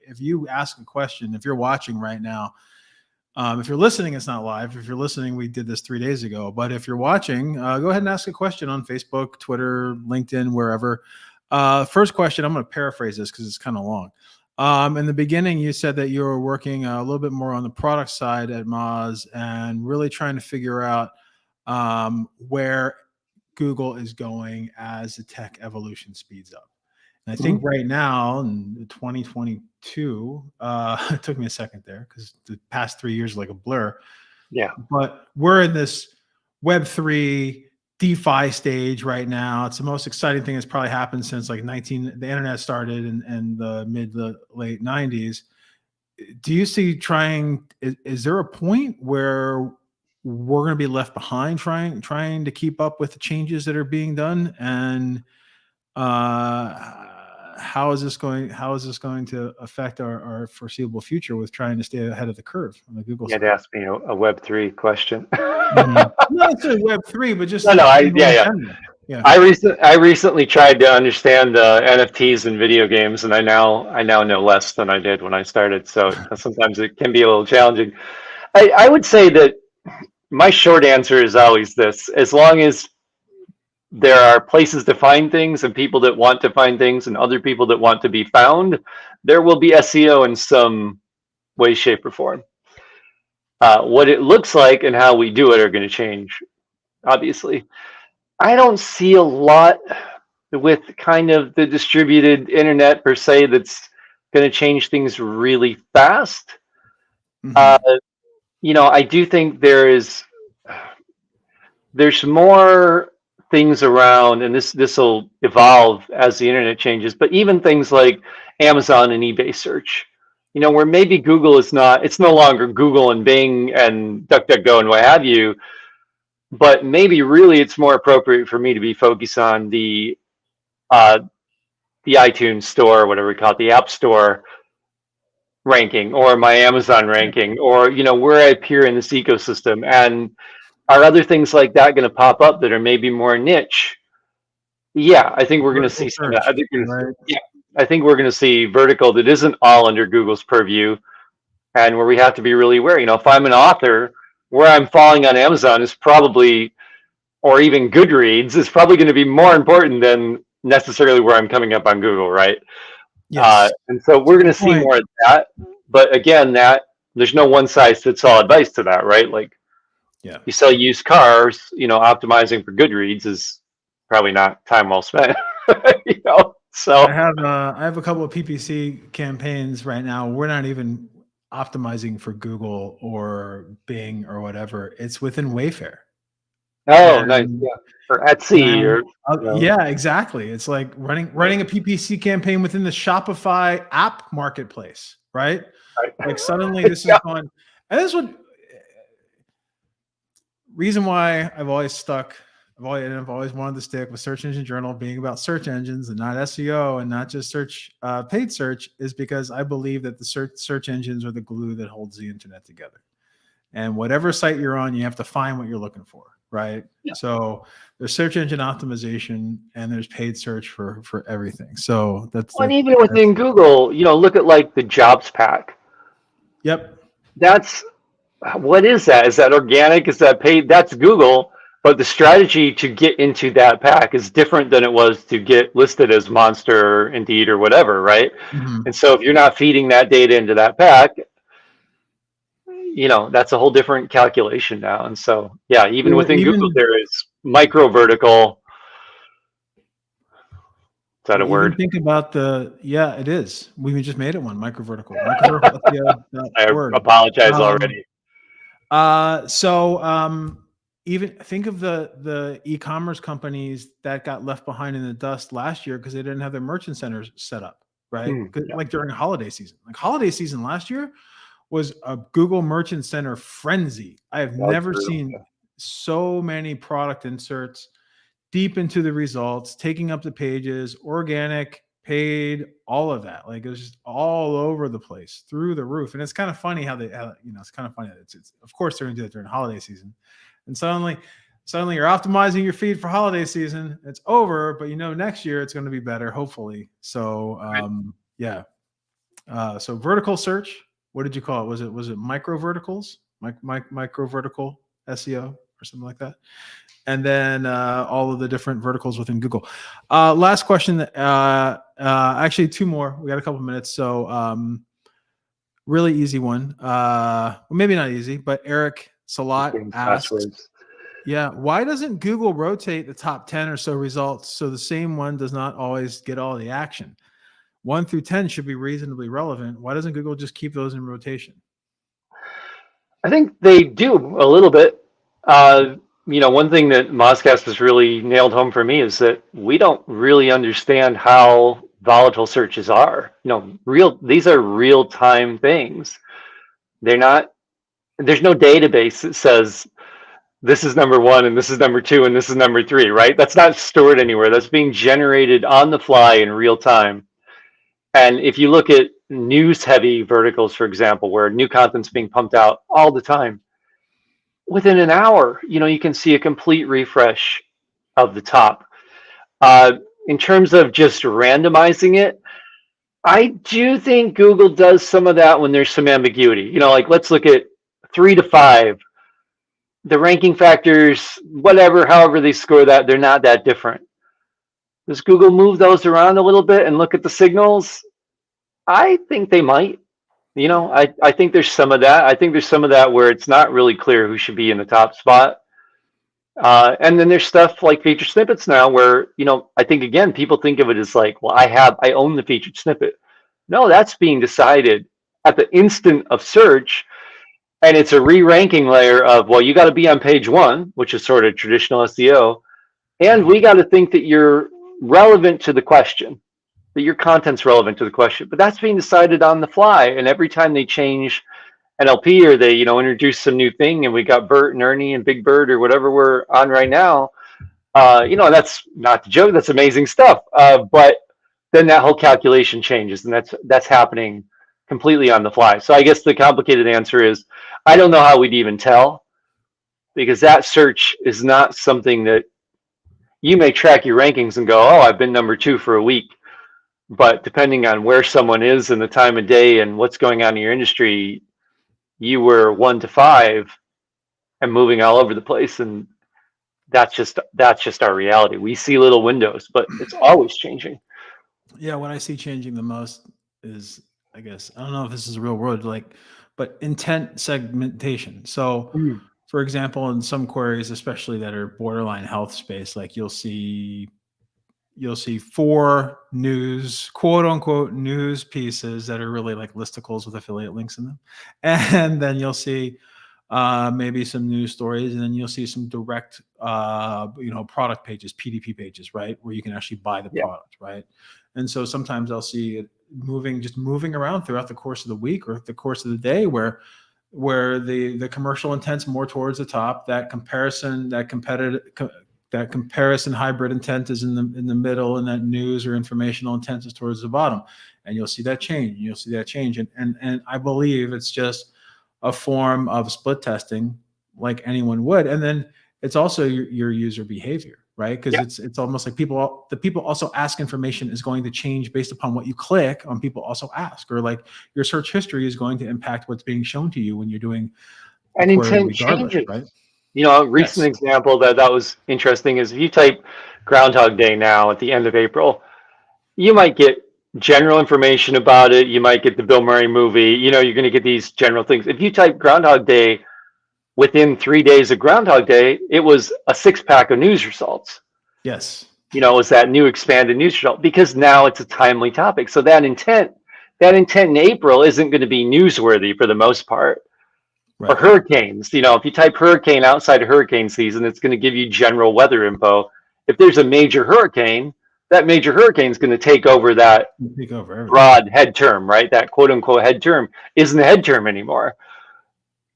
if you ask a question, if you're watching right now, if you're listening, it's not live. If you're listening, we did this 3 days ago. But if you're watching, go ahead and ask a question on Facebook, Twitter, LinkedIn, wherever. First question, I'm going to paraphrase this because it's kind of long. In the beginning, you said that you were working a little bit more on the product side at Moz and really trying to figure out where Google is going as the tech evolution speeds up. And I think right now in 2022, it took me a second there because the past 3 years are like a blur. Yeah. But we're in this Web3 DeFi stage right now. It's the most exciting thing that's probably happened since like the internet started in the mid to late 90s. Do you see is there a point where we're going to be left behind trying to keep up with the changes that are being done? And how is this going to affect our foreseeable future with trying to stay ahead of the curve on the Google side? You had to ask me a Web3 question. Not necessarily Web3, but just yeah. I recently tried to understand NFTs in video games, and I now know less than I did when I started. So sometimes it can be a little challenging. I would say that my short answer is always this: as long as there are places to find things and people that want to find things and other people that want to be found, there will be SEO in some way, shape, or form. What it looks like and how we do it are going to change, obviously. I don't see a lot with kind of the distributed internet per se that's going to change things really fast. I do think there's more things around, and this will evolve as the internet changes, but even things like Amazon and eBay search, where maybe Google it's no longer Google and Bing and DuckDuckGo and what have you, but maybe really it's more appropriate for me to be focused on the iTunes store, whatever we call it, the App Store ranking, or my Amazon ranking, or where I appear in this ecosystem. And are other things like that going to pop up that are maybe more niche? Yeah, I think we're going to see some of that. I think we're going to see vertical that isn't all under Google's purview, and where we have to be really aware. If I'm an author, where I'm falling on Amazon is probably, or even Goodreads, is probably going to be more important than necessarily where I'm coming up on Google, right? Yes. And so we're going to see more of that. But again, there's no one size fits all advice to that, right? Like, Yeah. You sell used cars, optimizing for Goodreads is probably not time well spent. So I have a couple of PPC campaigns right now. We're not even optimizing for Google or Bing or whatever. It's within Wayfair. nice, yeah, or Etsy or yeah, exactly. It's like running a PPC campaign within the Shopify app marketplace, right? Like suddenly this is going, and this would reason why I've always wanted to stick with Search Engine Journal being about search engines and not SEO and not just paid search is because I believe that the search engines are the glue that holds the internet together. And whatever site you're on, you have to find what you're looking for, right? Yeah. So there's search engine optimization and there's paid search for everything. So and even within Google, look at like the jobs pack. Yep. What is that? Is that organic? Is that paid? That's Google. But the strategy to get into that pack is different than it was to get listed as Monster, or Indeed, or whatever, right? Mm-hmm. And so if you're not feeding that data into that pack, that's a whole different calculation now. And so, yeah, even within Google, there is micro vertical. Is that a word? Think about it is. We just made it one, micro vertical. Micro vertical. I apologize already. Even think of the e-commerce companies that got left behind in the dust last year because they didn't have their merchant centers set up, right? Like during holiday season. Like holiday season last year was a Google Merchant Center frenzy. I have never seen so many product inserts deep into the results, taking up the pages, organic, paid, all of that. Like it was just all over the place, through the roof. And it's kind of funny how it's kind of funny that it's of course they're going to do it during holiday season. And suddenly you're optimizing your feed for holiday season. It's over, but next year it's going to be better, hopefully. So so vertical search. What did you call it? Was it micro verticals? Micro vertical SEO or something like that? And then all of the different verticals within Google. Last question. Actually, two more. We got a couple minutes. So really easy one. Well, maybe not easy, but Eric Salat asks, why doesn't Google rotate the top 10 or so results so the same one does not always get all the action? 1 through 10 should be reasonably relevant. Why doesn't Google just keep those in rotation? I think they do a little bit. One thing that Mozcast has really nailed home for me is that we don't really understand how volatile searches are. These are real-time things. There's no database that says this is number 1 and this is number 2 and this is number 3, right? That's not stored anywhere. That's being generated on the fly in real time. And if you look at news-heavy verticals, for example, where new content's being pumped out all the time, within an hour, you can see a complete refresh of the top. In terms of just randomizing it, I do think Google does some of that when there's some ambiguity. Like let's look at 3 to 5. The ranking factors, however they score that, they're not that different. Does Google move those around a little bit and look at the signals? I think they might. I think there's some of that. I think there's some of that where it's not really clear who should be in the top spot. And then there's stuff like featured snippets now where, I think, again, people think of it as like, well, I own the featured snippet. No, that's being decided at the instant of search. And it's a re-ranking layer of, well, you got to be on page 1, which is sort of traditional SEO. And we got to think that you're relevant to the question, that your content's relevant to the question. But that's being decided on the fly. And every time they change NLP or they, introduce some new thing, and we got Bert and Ernie and Big Bird or whatever we're on right now, that's not the joke. That's amazing stuff. But then that whole calculation changes, and that's happening completely on the fly. So I guess the complicated answer is I don't know how we'd even tell, because that search is not something that you may track your rankings and go, oh, I've been number 2 for a week. But depending on where someone is and the time of day and what's going on in your industry, you were 1 to 5 and moving all over the place. And that's just our reality. We see little windows, but it's always changing. Yeah, what I see changing the most is, I guess, I don't know if this is real world, but intent segmentation. So for example, in some queries, especially that are borderline health space, like you'll see 4 news, quote unquote, news pieces that are really like listicles with affiliate links in them. And then you'll see maybe some news stories, and then you'll see some direct, product pages, PDP pages, right? Where you can actually buy the product, right? And so sometimes I'll see it moving around throughout the course of the week or the course of the day where the commercial intent's more towards the top, that comparison hybrid intent is in the middle, and that news or informational intent is towards the bottom. And you'll see that change. And I believe it's just a form of split testing like anyone would. And then it's also your user behavior, right? Because it's almost like the people also ask information is going to change based upon what you click on. People also ask, or like your search history is going to impact what's being shown to you when you're doing and intent changes, right? A recent example that was interesting is if you type Groundhog Day now at the end of April, you might get general information about it. You might get the Bill Murray movie. You're going to get these general things. If you type Groundhog Day, within 3 days of Groundhog Day, it was a 6-pack of news results. Yes. It was that new expanded news result, because now it's a timely topic. So that intent in April isn't going to be newsworthy for the most part. Right. Or hurricanes, if you type hurricane outside of hurricane season, it's going to give you general weather info. If there's a major hurricane, that major hurricane is going to take over that broad head term, right? That quote unquote head term isn't a head term anymore.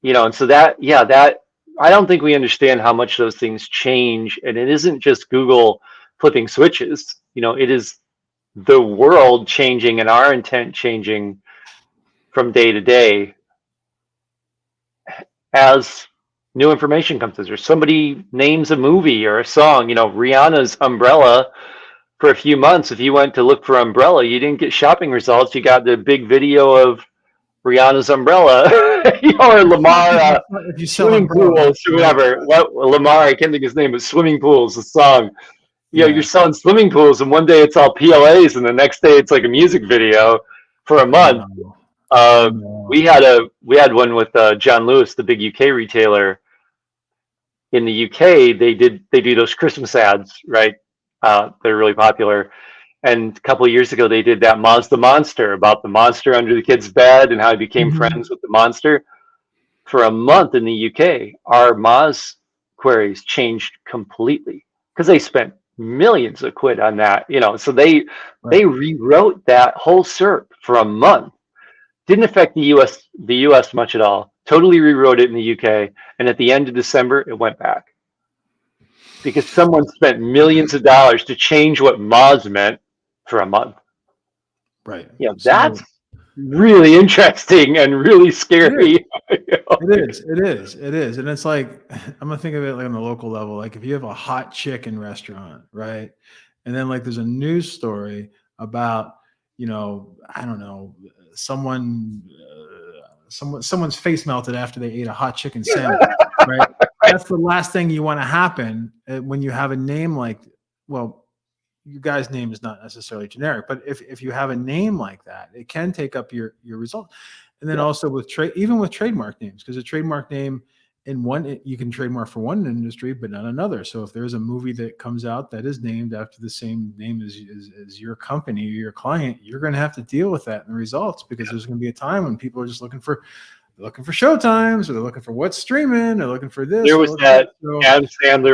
And so that I don't think we understand how much those things change. And it isn't just Google flipping switches. It is the world changing and our intent changing from day to day as new information comes in, or somebody names a movie or a song. Rihanna's Umbrella, for a few months, if you went to look for Umbrella, you didn't get shopping results. You got the big video of Rihanna's Umbrella, or Lamar swimming pools, or whatever. Lamar, I can't think of his name, but swimming pools, the song. You're selling swimming pools, and one day it's all PLAs, and the next day it's like a music video for a month. We had one with John Lewis, the big UK retailer. In the UK, they do those Christmas ads, right? They're really popular. And a couple of years ago, they did that Moz the Monster, about the monster under the kid's bed and how he became friends with the monster. For a month in the UK, our Moz queries changed completely because they spent millions of quid on that. So they rewrote that whole SERP for a month. Didn't affect the US much at all. Totally rewrote it in the UK, and at the end of December, it went back because someone spent millions of dollars to change what Moz meant for a month. Right. That's really interesting and really scary. It is. And it's like, I'm gonna think of it like on the local level. Like if you have a hot chicken restaurant, right? And then like there's a news story about, I don't know, someone's face melted after they ate a hot chicken sandwich, right? That's the last thing you want to happen when you have a name like, well, you guys' name is not necessarily generic, but if you have a name like that, it can take up your result. And then also with even with trademark names, because a trademark name you can trademark for one industry, but not another. So if there's a movie that comes out that is named after the same name as your company or your client, you're going to have to deal with that in the results, because there's going to be a time when people are just looking for showtimes, or they're looking for what's streaming, or looking for this. There was that Adam Sandler,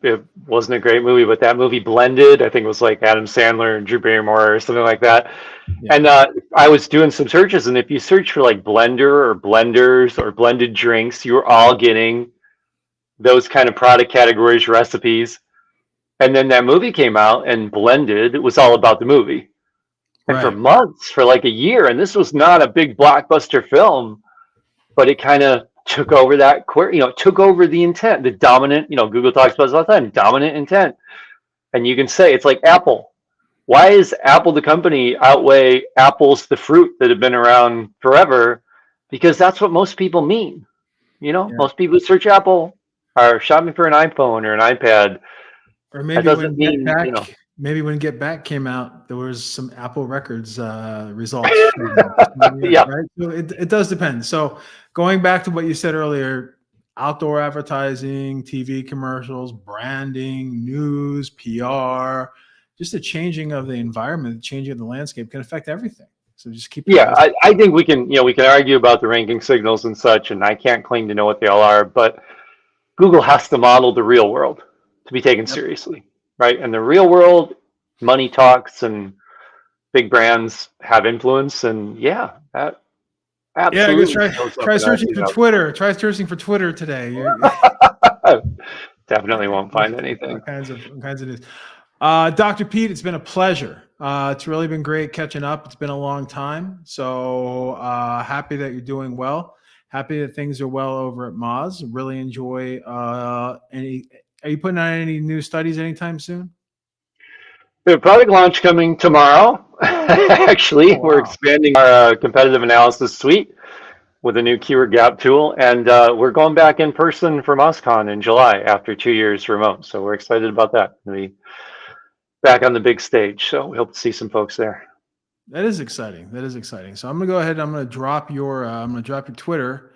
it wasn't a great movie, but that movie Blended, I think it was like Adam Sandler and Drew Barrymore or something like that. Yeah. And I was doing some searches, and if you search for like blender or blenders or blended drinks, you were all getting those kind of product categories, recipes. And then that movie came out, and Blended, it was all about the movie. And for months, for like a year, and this was not a big blockbuster film, but it kind of took over that query, took over the intent, the dominant, Google talks about this all the time, dominant intent. And you can say, it's like Apple. Why is Apple the company outweigh apples, the fruit that have been around forever? Because that's what most people mean. Most people who search Apple are shopping for an iPhone or an iPad. Or maybe when Get Back came out, there was some Apple Records results. Yeah. Right? So it does depend. So going back to what you said earlier, outdoor advertising, TV commercials, branding, news, PR, just the changing of the environment, the changing of the landscape can affect everything. So just keep. Yeah, I think we can argue about the ranking signals and such, and I can't claim to know what they all are, but Google has to model the real world to be taken seriously, right? And the real world, money talks, and big brands have influence, and that absolutely. Yeah, try searching for Twitter. Try searching for Twitter today. Definitely won't find anything. All kinds of news. Dr. Pete, it's been a pleasure. It's really been great catching up. It's been a long time. So happy that you're doing well. Happy that things are well over at Moz. Really enjoy are you putting out any new studies anytime soon? The product launch coming tomorrow. Actually, we're expanding our competitive analysis suite with a new keyword gap tool, and we're going back in person for MozCon in July after 2 years remote. So we're excited about that. We'll be back on the big stage. So we hope to see some folks there. That is exciting. So I'm gonna go ahead. I'm gonna drop your Twitter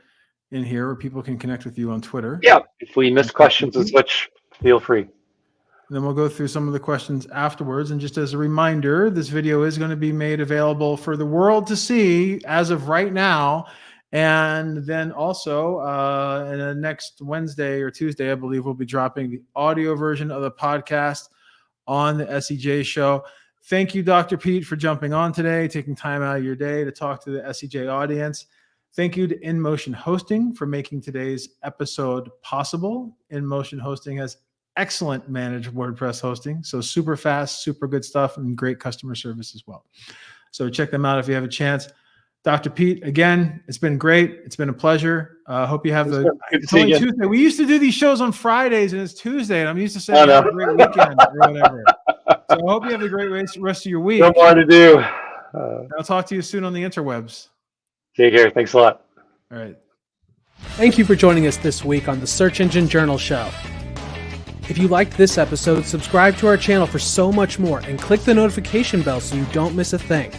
in here where people can connect with you on Twitter. Yeah. If we miss questions and such, feel free. And then we'll go through some of the questions afterwards. And just as a reminder, this video is going to be made available for the world to see as of right now. And then also next Wednesday or Tuesday, I believe, we'll be dropping the audio version of the podcast on the SEJ show. Thank you, Dr. Pete, for jumping on today, taking time out of your day to talk to the SEJ audience. Thank you to InMotion Hosting for making today's episode possible. InMotion Hosting has excellent managed WordPress hosting. So super fast, super good stuff, and great customer service as well. So check them out if you have a chance. Dr. Pete, again, it's been great. It's been a pleasure. Hope you have it's only Tuesday. We used to do these shows on Fridays, and it's Tuesday, and I'm used to saying have a great weekend or whatever. So I hope you have a great rest of your week. No more to do. I'll talk to you soon on the interwebs. Take care. Thanks a lot. All right. Thank you for joining us this week on the Search Engine Journal Show. If you liked this episode, subscribe to our channel for so much more and click the notification bell so you don't miss a thing.